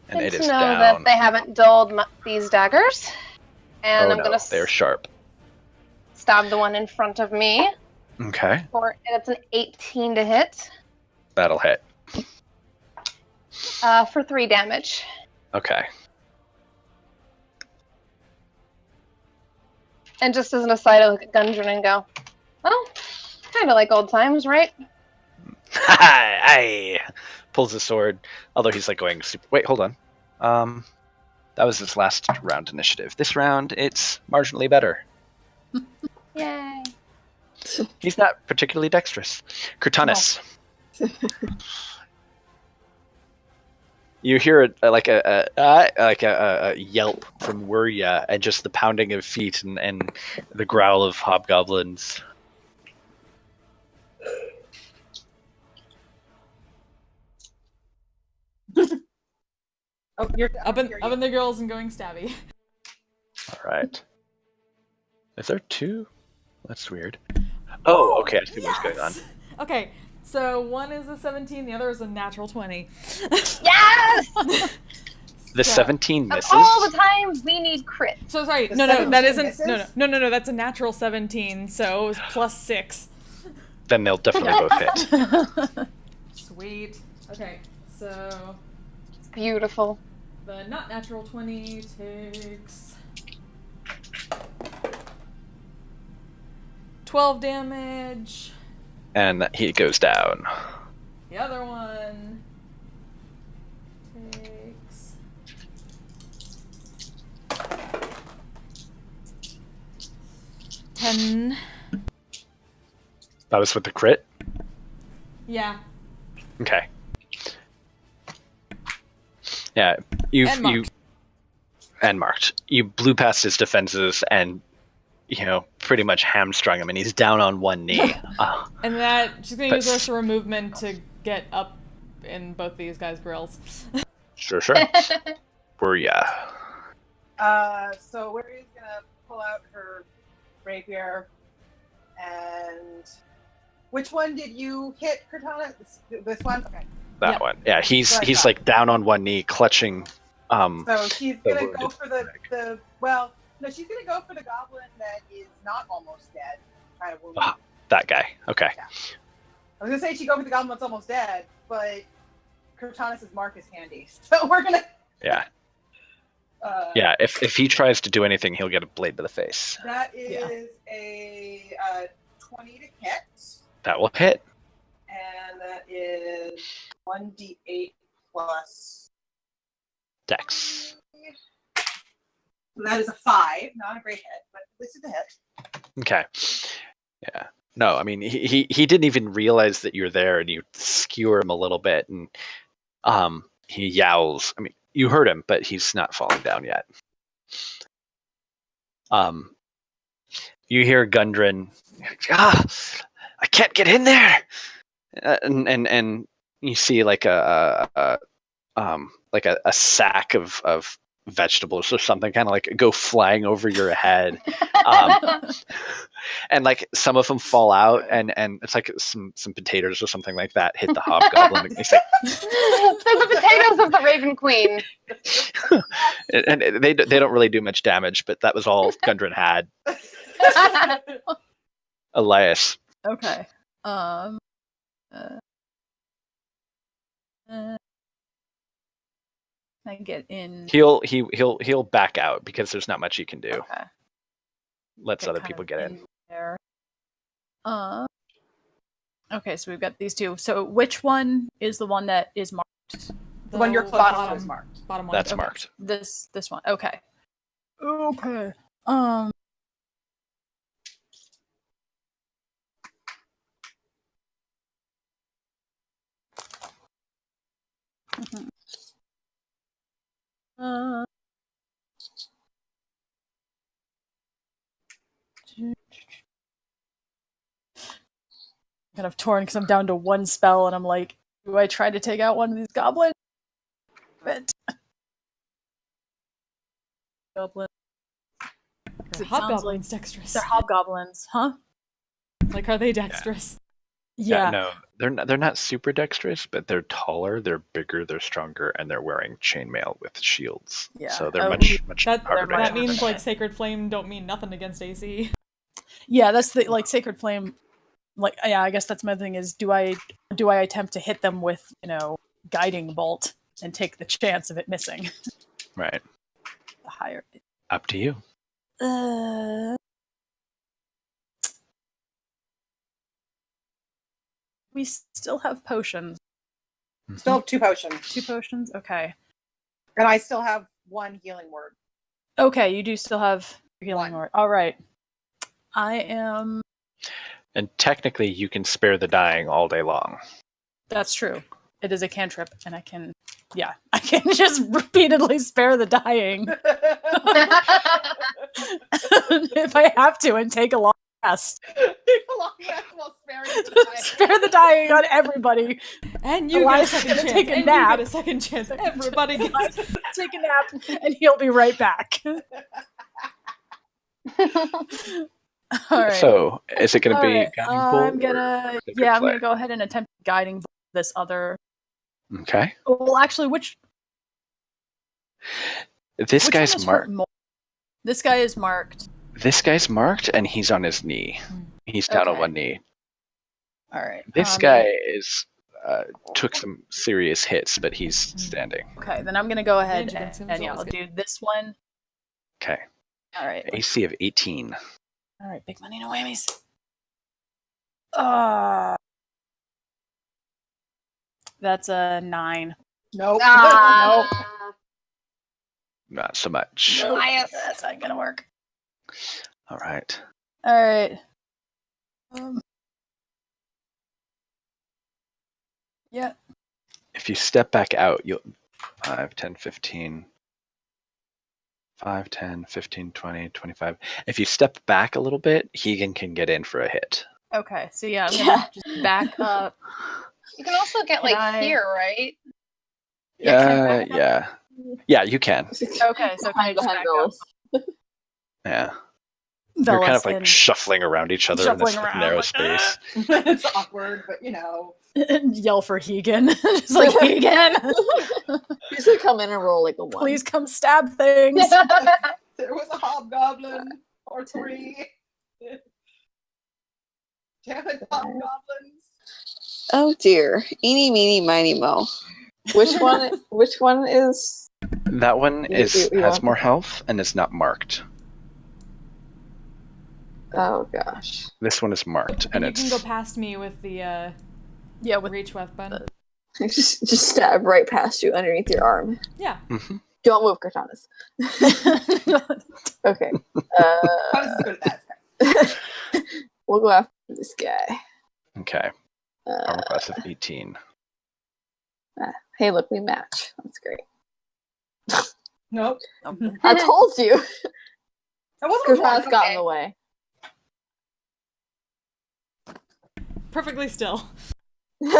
And Good it to is know down. that they haven't dulled these daggers. And Oh I'm no, gonna they're sharp. stab the one in front of me. Okay, And it's an 18 to hit that'll hit. for 3 damage. Okay. And just as an aside, I look at Gundren and go, well, kind of like old times, right? Aye. Pulls the sword, although he's like going super. Wait, hold on. That was his last round initiative. This round, it's marginally better. Yay. He's not particularly dexterous. Kurtanis. You hear a yelp from Wuria, and just the pounding of feet and the growl of hobgoblins. Oh, you're Up in the girls and going stabby. All right. Is there 2? That's weird. Oh, okay. I see what's going on. Okay, so one is a 17, the other is a natural 20. Yes! The So- 17 Of misses. all the times we need crit. So sorry, The no, that 17 isn't. misses? No, that's a natural 17. So it was plus 6. Then they'll definitely both hit. Sweet. Okay, so Beautiful. the not natural 20 takes 12 damage. And he goes down. The other one takes 10. That was with the crit? Yeah. Okay. Yeah, And marked. and marked. You blew past his defenses and pretty much hamstrung him, and he's down on one knee. And that she's gonna use the But- rest of her movement to get up in both these guys' grills. Sure. Were ya? So Waria's gonna pull out her rapier, and which one did you hit, Cortana? This one? Okay. That Yep. one. Yeah, he's Right, he's right. like down on one knee, clutching. So she's The gonna wounded go for she's gonna go for the goblin that is not almost dead. Try to wound him. That guy. Okay. I was gonna say she'd go for the goblin that's almost dead, but Cortanis' mark is handy. So we're gonna Yeah. uh Yeah. If he tries to do anything, he'll get a blade to the face. that is a 20 to hit. That will hit. And that is 1d8 plus. Dex. So that is a 5. Not a great hit, but at least it's a hit. Okay. Yeah. No, I mean he didn't even realize that you're there, and you skewer him a little bit, and he yowls. I mean, you heard him, but he's not falling down yet. You hear Gundren, I can't get in there, and you see like a sack of vegetables or something kind of like go flying over your head. And like some of them fall out, and it's like some potatoes or something like that hit the hobgoblin. And he's like, They're the potatoes of the Raven Queen. and they don't really do much damage, but that was all Gundren had. Elias. Okay. I get in. He'll back out because there's not much he can do. Okay. Lets Get other kind people of get in. there. Okay, so we've got these two. So which one is the one that is marked? The one you're closest to bottom, is marked. Bottom one. That's Okay. marked. This one. Okay. Okay. Mhm. kind of torn because I'm down to one spell, and I'm like, do I try to take out one of these goblins? Goblin. Are It sounds hobgoblins dexterous? They're hobgoblins, huh? Like, are they dexterous? Yeah. No, they're not super dexterous, but they're taller, they're bigger, they're stronger, and they're wearing chainmail with shields. Yeah. So they're Oh, much That, harder to that hit. means, like, Sacred Flame don't mean nothing against AC. Yeah, that's the like Sacred Flame. Like, yeah, I guess that's my thing is do I attempt to hit them with, Guiding Bolt and take the chance of it missing? Right. The higher. Up to you. We still have potions. Still have 2 potions. 2 potions? Okay. And I still have 1 healing word. Okay, you do still have healing 1. word. All right. I am. And technically, you can spare the dying all day long. That's true. It is a cantrip, and I can just repeatedly spare the dying if I have to and take a long rest. Spare the dying on everybody. And you Elias get a is second gonna chance. take a and nap. you get a second chance. Everybody gets. Take a nap, and he'll be right back. All right. So, is it going to All be right. guiding I'm bolt? gonna. Yeah, I'm gonna go ahead and attempt guiding this other. Okay. Well, actually, which This one guy's is hurt marked. more? This guy is marked. This guy's marked, and he's on his knee. He's down on Okay. one knee. All right. This guy is took some serious hits, but he's standing. Okay, then I'm gonna go ahead Range against him and is yeah, always I'll good. do this one. Okay. All right. AC of 18. All right. Big money, no whammies. That's a 9. Nope. Ah. Not so much. Nope. Elias. That's not gonna work. All right. All right. Yeah. If you step back out, you'll 5, 10, 15. 5, 10, 15, 20, 25. If you step back a little bit, Hegan can get in for a hit. Okay. So yeah, I'm gonna just back up. You can also get here, right? Yeah. Yeah, you can. Okay, so can I just back up? Yeah. You're kind of like and shuffling around each other in this shuffling around, narrow like, space. It's awkward, but and yell for Hegan. Just like Hegan, You should come in and roll like a 1. please come stab things. there was a hobgoblin or 3. Damn it, hobgoblins. Oh dear. Eeny, meeny, miny, mo. Which one is... That one You has want- more health and is not marked. Oh gosh. This one is marked, and you it's can go past me with the Yeah, with reach weapon. Just stab right past you underneath your arm. Yeah. Mhm. Don't move, Cortanas. Okay. How does this go to that? We'll go after this guy. Okay. Armor class of 18. Hey, look, we match. That's great. Nope. I told you. That wasn't Cortanas one. got in the way. Perfectly still. Better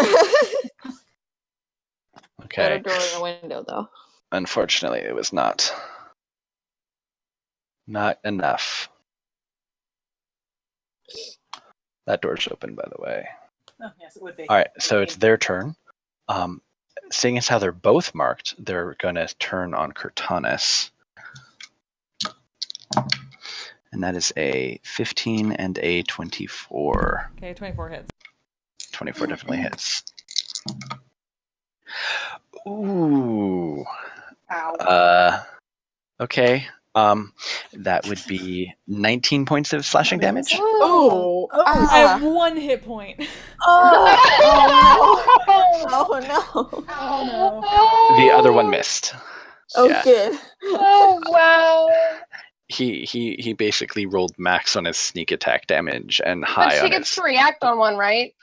Okay. door in the window, though. Unfortunately, it was not enough. That door's open, by the way. Oh, yes, it would be. All right, so it's their turn. Seeing as how they're both marked, they're going to turn on Cortanas. And that is a 15 and a 24. Okay, 24 hits. 24 definitely hits. Ooh. Ow. Okay. That would be 19 points of slashing damage. Oh. I have 1 hit point. Oh, Oh no. oh no. The other one missed. Oh, Yeah. good. Oh wow. He basically rolled max on his sneak attack damage and high But she on gets his. to react on one, right?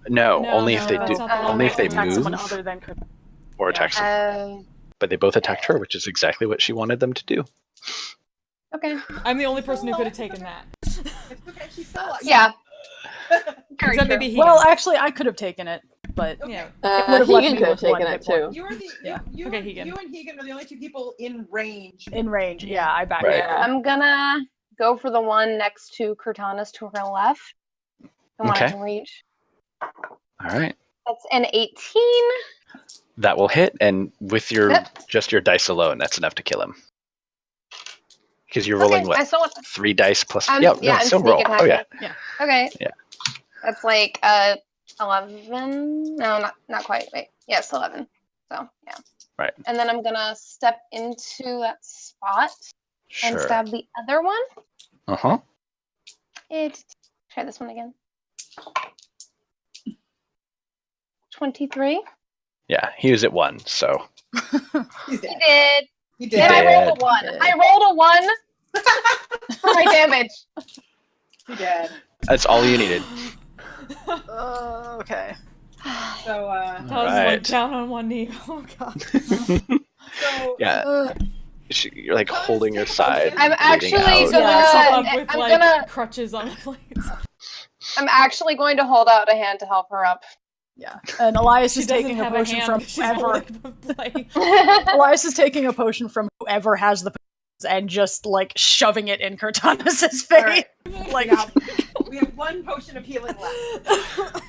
No, No, only no, if they that's do, not the one. only if they Attack someone move other than or attack someone. Oh. But they both attacked her, which is exactly what she wanted them to do. Okay. I'm the only person who could have taken that. It's okay, she's still alive. Yeah. Very Except true. maybe he. Well, actually, I could have taken it, but Okay. Yeah. would've left Hegan me could have with one taken it hit point. too. You are the Yeah. you, Okay, and, Hegan. you and Hegan are the only two people in range. in range. Yeah, I back Right. it. I'm gonna go for the one next to Cortana's to her left. The one I Okay. can reach. All right. That's an 18. That will hit, and with your Yep. just your dice alone, that's enough to kill him. Because you're Okay, rolling what? I still want. 3 dice plus. I'm, yeah, yeah, no, I'm still sneak roll. Oh yeah. attacking. Okay. Yeah. That's like 11. No, not quite. Wait. Yes, 11. So yeah. Right. And then I'm gonna step into that spot and Sure. stab the other one. Uh-huh. Try this one again. 23. Yeah, he was at 1, so He's He dead. did. He did. And I rolled a Dead. 1. Dead. I rolled a 1 for my damage. He did. that's all you needed. Okay. So I was like Right. down on one knee. Oh god. so Yeah, you're like holding your side. I'm bleeding actually out. gonna- Yourself up with I'm like gonna- crutches on the plates. I'm actually going to hold out a hand to help her up. Yeah. And Elias She is doesn't taking a have potion hand from because she's whoever. holding the plate. Elias is taking a potion from whoever has the potions and just like shoving it in Cortana's face. All right. Like, we have one potion of healing left.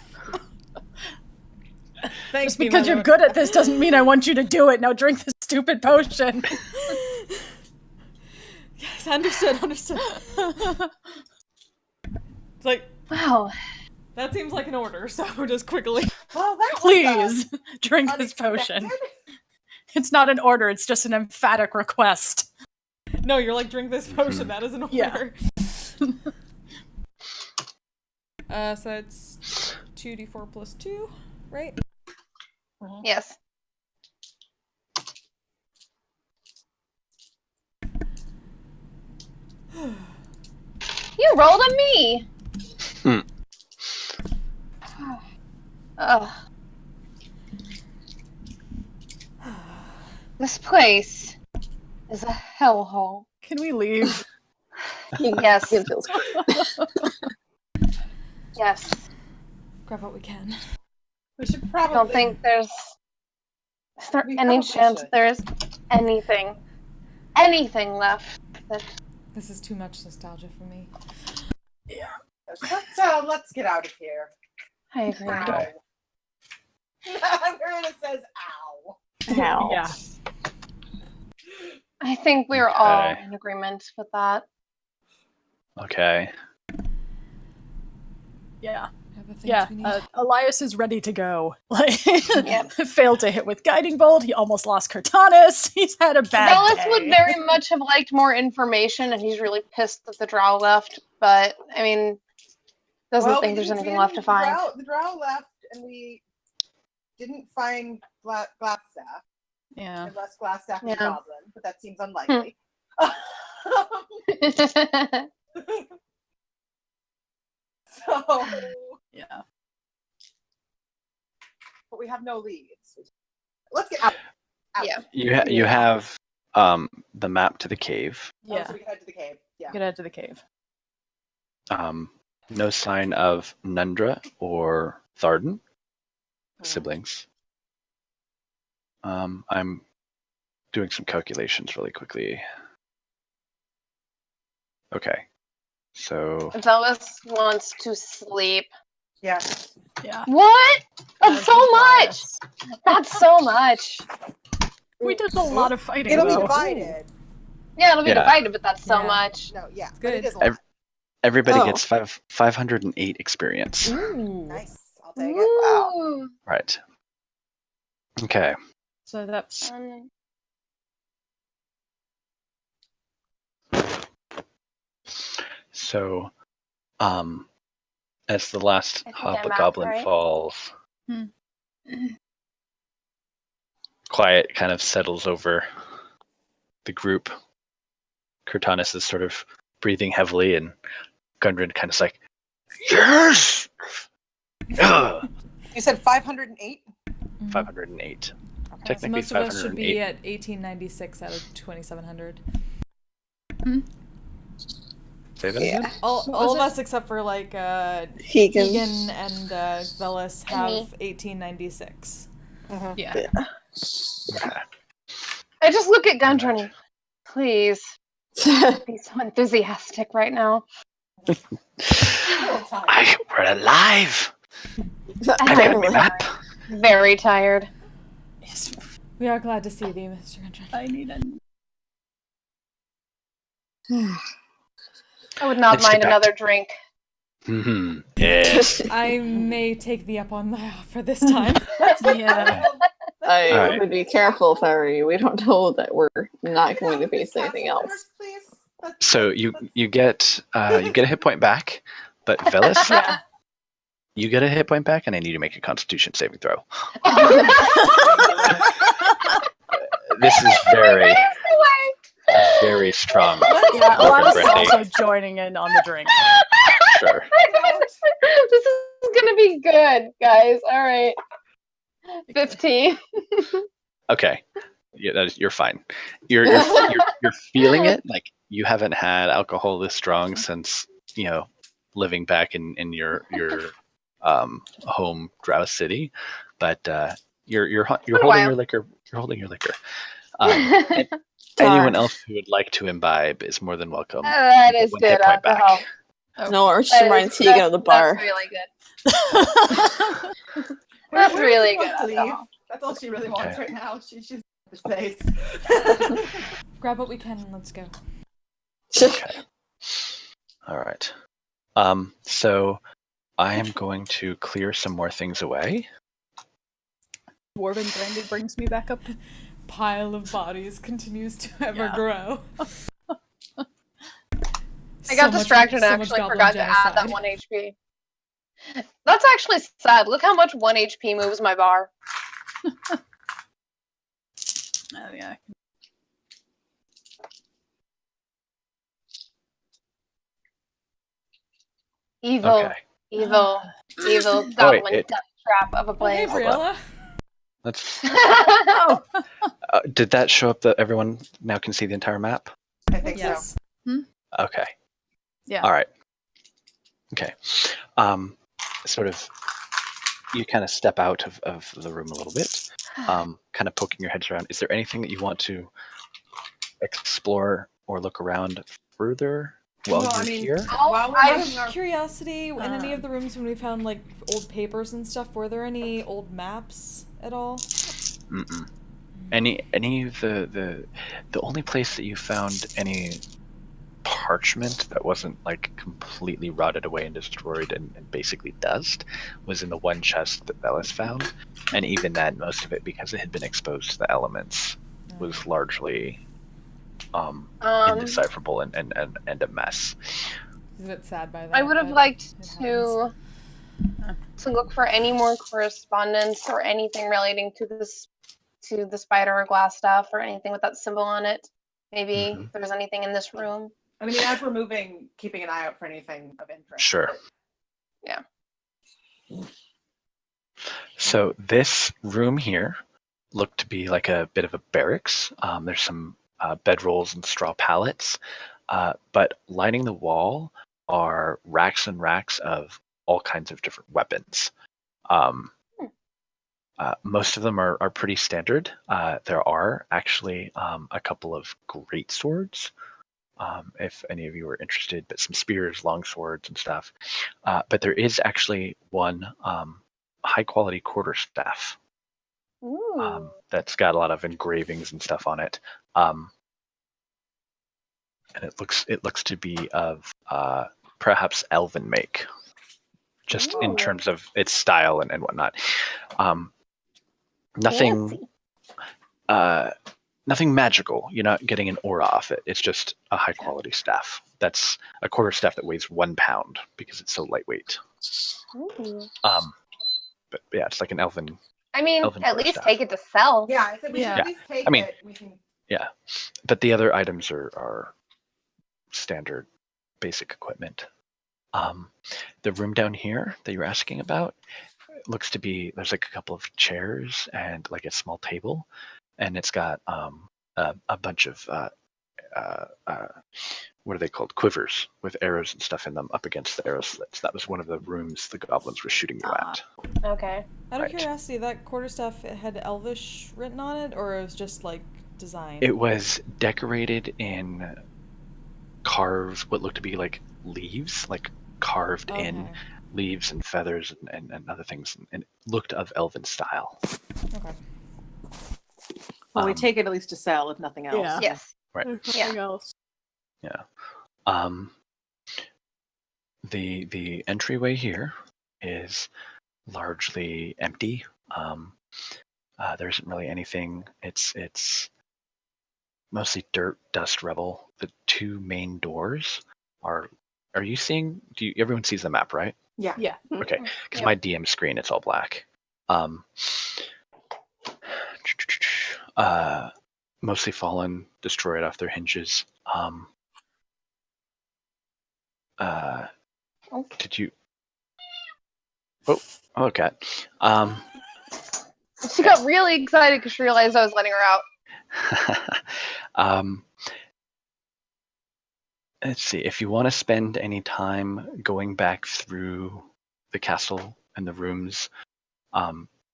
Thanks, just because you're good at this doesn't mean I want you to do it. Now drink this stupid potion. Yes, understood. It's like Wow. that seems like an order, so just quickly. Well, that was, Please drink this unexpected. potion. It's not an order, it's just an emphatic request. No, you're like drink this potion. That is an order. Yeah. So it's 2d4 plus 2, right? Yes. You rolled on me. Hmm. Ugh. This place is a hellhole. Can we leave? Yes. It feels Yes. Grab what we can. We should I probably. don't think there's. Is there We any probably chance should. there's anything left that This is too much nostalgia for me. Let's get out of here. I agree? Okay. Miranda says, "Ow." Ow. Yeah. I think we're all Okay. in agreement with that. Okay. Yeah. Have the things Yeah. we need. Elias is ready to go. Like, Yep. failed to hit with Guiding Bolt. He almost lost Cortanus. He's had a bad Velas day. would very much have liked more information, and he's really pissed that the drow left. But I mean, doesn't Well, think we there's didn't- anything we left to didn't- find. The drow left, and we didn't find Glassstaff, Yeah. unless Glassstaff is a Yeah. goblin, but that seems unlikely. So, Yeah. but we have no leads. Let's get out. Yeah. You have the map to the cave. Yeah. So we can head to the cave. Yeah. Get out to the cave. No sign of Nundra or Tharden, siblings. I'm doing some calculations really quickly. Okay. So Velas wants to sleep. Yes. Yeah. What? That's As so does much. Elias. That's so much. We did a lot of fighting. It'll be though. divided. Yeah, it'll be Yeah. divided, but that's so Yeah. much. No, yeah. But good. it is a lot. everybody Oh. gets 508 experience. Ooh. Nice. I'll take it. Wow. Ooh. Right. Okay. So that's So, as the last I think I mapped hobgoblin right. falls, Hmm. quiet kind of settles over the group. Cortanus is sort of breathing heavily, and Gundren kind of like, yes! Yeah! You said 508? 508. So Technically most of us should be 508. at 1896 out of 2700. Say that Yeah. again? All of us except for like Keegan. Keegan and Velis And me. have 1896. Yeah. Okay. I just look at Gundren. Please, don't be so enthusiastic right now. We're alive. I got a map. Very tired. Yes, We are glad to see thee, Mr. Gundren. I need a. I would not Let's get mind back another drink. Mm-hmm. Yes. I may take thee up on the offer this time. Yeah. I Alright. would be careful if I were you. We don't know that we're not going to face anything else. So you get a hit point back, but Velis, Yeah. you get a hit point back, and I need you to make a Constitution saving throw. This is very, very strong. Yeah, Alanis is Brandy. also joining in on the drink. Sure. This is gonna be good, guys. All right. 15. Okay. Yeah, you're fine. You're feeling it. Like you haven't had alcohol this strong since living back in your home Drow City, but you're holding your liquor. You're holding your liquor. Anyone else who would like to imbibe is more than welcome. That is One good hit point back. alcohol. No, or just reminds Tegan of the bar. That's really good. That's really good alcohol. That's all she really wants Okay. right now. She's the space. Grab what we can and let's go. Okay. All right. So I am going to clear some more things away. Dwarven Brandy brings me back up. Pile of bodies continues to ever Yeah. grow. I got distracted and actually forgot to add that 1 HP. That's actually sad. Look how much 1 HP moves my bar. Oh yeah. Evil, Okay. evil, evil Oh, goblin wait, death trap of a Oh, hey, place. Hold on. Briella. Let's. Oh. Did that show up that everyone now can see the entire map? I think so. Yes. Okay. Yeah. All right. Okay. Sort of. You kind of step out of the room a little bit. Kind of poking your heads around. Is there anything that you want to explore or look around further while Well, you're I mean, here? While we're Out having our of curiosity, in any of the rooms when we found like old papers and stuff, were there any old maps at all? Mm-mm. Any of the only place that you found any parchment that wasn't like completely rotted away and destroyed and basically dust was in the one chest that Velis found, and even then, most of it, because it had been exposed to the elements, was largely indecipherable and a mess. He's a bit sad by that. I would have but liked it to look for any more correspondence or anything relating to the spider or glass stuff or anything with that symbol on it. Maybe if there's anything in this room. I mean, as we're moving, keeping an eye out for anything of interest. Sure. Yeah. So this room here looked to be like a bit of a barracks. There's some bedrolls and straw pallets, but lining the wall are racks and racks of all kinds of different weapons. Most of them are pretty standard. There are actually a couple of great swords, if any of you are interested, but some spears, long swords, and stuff. But there is actually one high quality quarterstaff Ooh. that's got a lot of engravings and stuff on it. And it looks to be of perhaps elven make, just in Ooh. terms of its style and whatnot. Nothing nothing magical. You're not getting an aura off it. It's just a high quality staff. That's a quarterstaff that weighs 1 pound because it's so lightweight. Ooh. But yeah, it's like an elven. I mean, Elven at least quarterstaff. take it to sell. Yeah, I said we should Yeah. at least take I mean, it. We can. Yeah, but the other items are standard basic equipment. The room down here that you're asking about looks to be, there's like a couple of chairs and like a small table, and it's got a bunch of what are they called? Quivers with arrows and stuff in them up against the arrow slits. That was one of the rooms the goblins were shooting you at. Okay. Out of Right. curiosity, that quarterstaff had Elvish written on it, or it was just like design? It was decorated in what looked to be like leaves, like carved in Okay. leaves and feathers and other things, and it looked of elven style. Okay. Well, we Um, take it at least to sell, if nothing else. Yeah. Yes. Right. There's Yeah. nothing else. Yeah. The entryway here is largely empty. There isn't really anything. It's mostly dirt, dust, rubble. The two main doors are. Are you seeing? Everyone sees the map, right? Yeah. Yeah. Okay, because Yeah. my DM screen it's all black. Mostly fallen, destroyed off their hinges. Did you? Oh, okay. She got really excited because she realized I was letting her out. Let's see. If you want to spend any time going back through the castle and the rooms,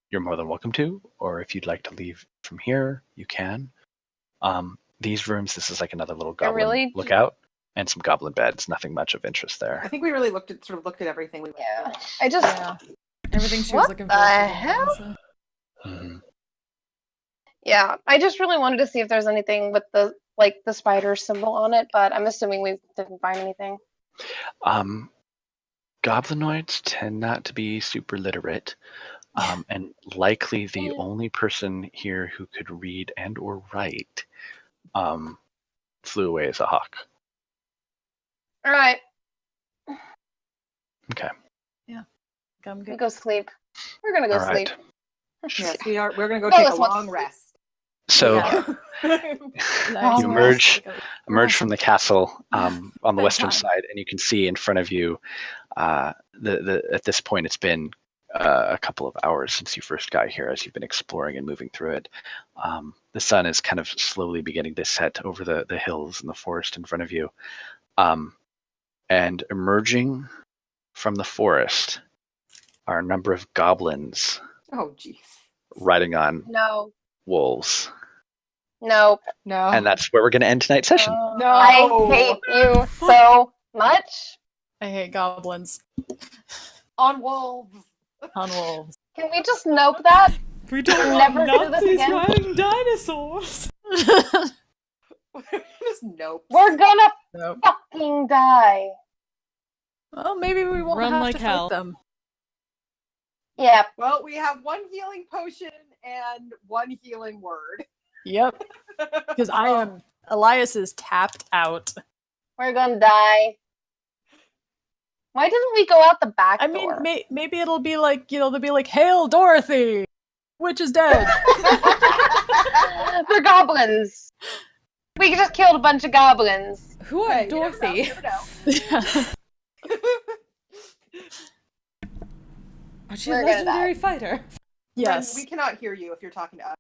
you're more than welcome to. Or if you'd like to leave from here, you can. These rooms, this is like another little goblin really- lookout and some goblin beds. Nothing much of interest I there. think we really looked at everything we went Yeah. through. I just. Yeah. Everything she was What looking the for. she didn't, hell? honestly. Mhm. Yeah. I just really wanted to see if there's anything with the spider symbol on it, but I'm assuming we didn't find anything. Goblinoids tend not to be super literate. And likely the only person here who could read and or write flew away as a hawk. All right. Okay. I'm We good. go sleep. We're gonna go All right. sleep. Yes, we are. We're gonna go No, take a that's what- long rest. So Yeah. Oh, you emerge Rest. from the castle on the western Bedtime. side, and you can see in front of you. At this point, it's been a couple of hours since you first got here, as you've been exploring and moving through it. The sun is kind of slowly beginning to set over the hills and the forest in front of you, and emerging from the forest are a number of goblins Oh, jeez. riding on No. wolves, No. No. and that's where we're going to end tonight's session. no. I hate you so much. I hate goblins On wolves. on wolves. Can we just nope that? We don't Never want do this Nazis again. riding dinosaurs. Just nope. We're gonna Nope. fucking die. Well, maybe we won't Run have like to hell. fight them. Yeah. Well, we have one healing potion and one healing word. Yep. Because Elias is tapped out. We're gonna die. Why didn't we go out the back I mean, door? maybe it'll be like, they'll be like, "Hail, Dorothy! Witch is dead." They're goblins. We just killed a bunch of goblins. Who are Hey, you never know, Dorothy? you never know. Oh, she's We're a gonna legendary fighter. Yes. We cannot hear you if you're talking to us.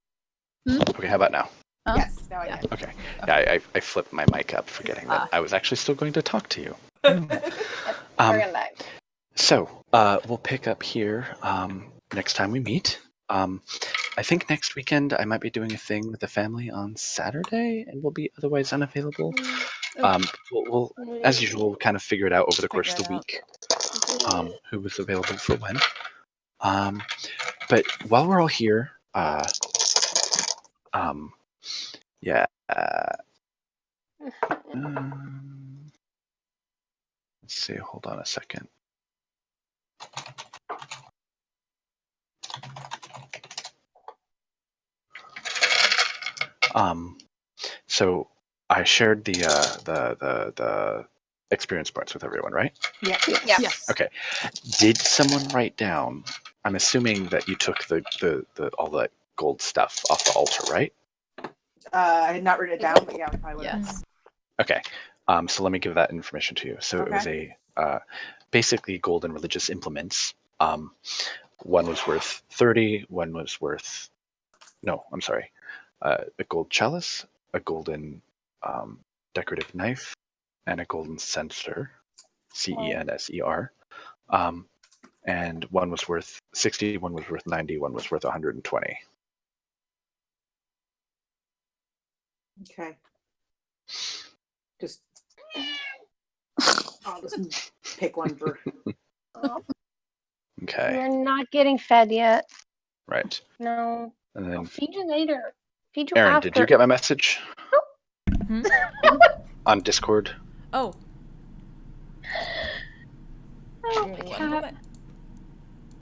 Okay, how about now? Huh? Yes, now I Yeah. can. Okay. Yeah, I flipped my mic up, forgetting that I was actually still going to talk to you. We're gonna die. So we'll pick up here next time we meet. I think next weekend I might be doing a thing with the family on Saturday, and we'll be otherwise unavailable. We'll as usual, kind of figure it out over the course of the week. Who was available for when? But while we're all here, yeah. Let's see. Hold on a second. So I shared the experience parts with everyone, right? Yeah. Yeah. Yes. Okay. Did someone write down? I'm assuming that you took the all the gold stuff off the altar, right? I had not written it down, but yeah, we probably would have. Yes. Okay. So let me give that information to you. So it was a basically gold and religious implements. One was worth 30. One was worth a gold chalice, a golden decorative knife, and a golden censer, censer. And one was worth 60, one was worth 90, one was worth 120. Okay. I'll just pick one for. Okay, You're not getting fed yet. right. No. And I'll then, feed you later. Feed you Aaron, after. did you get my message Hmm? on Discord? Oh. Oh, One cat. moment.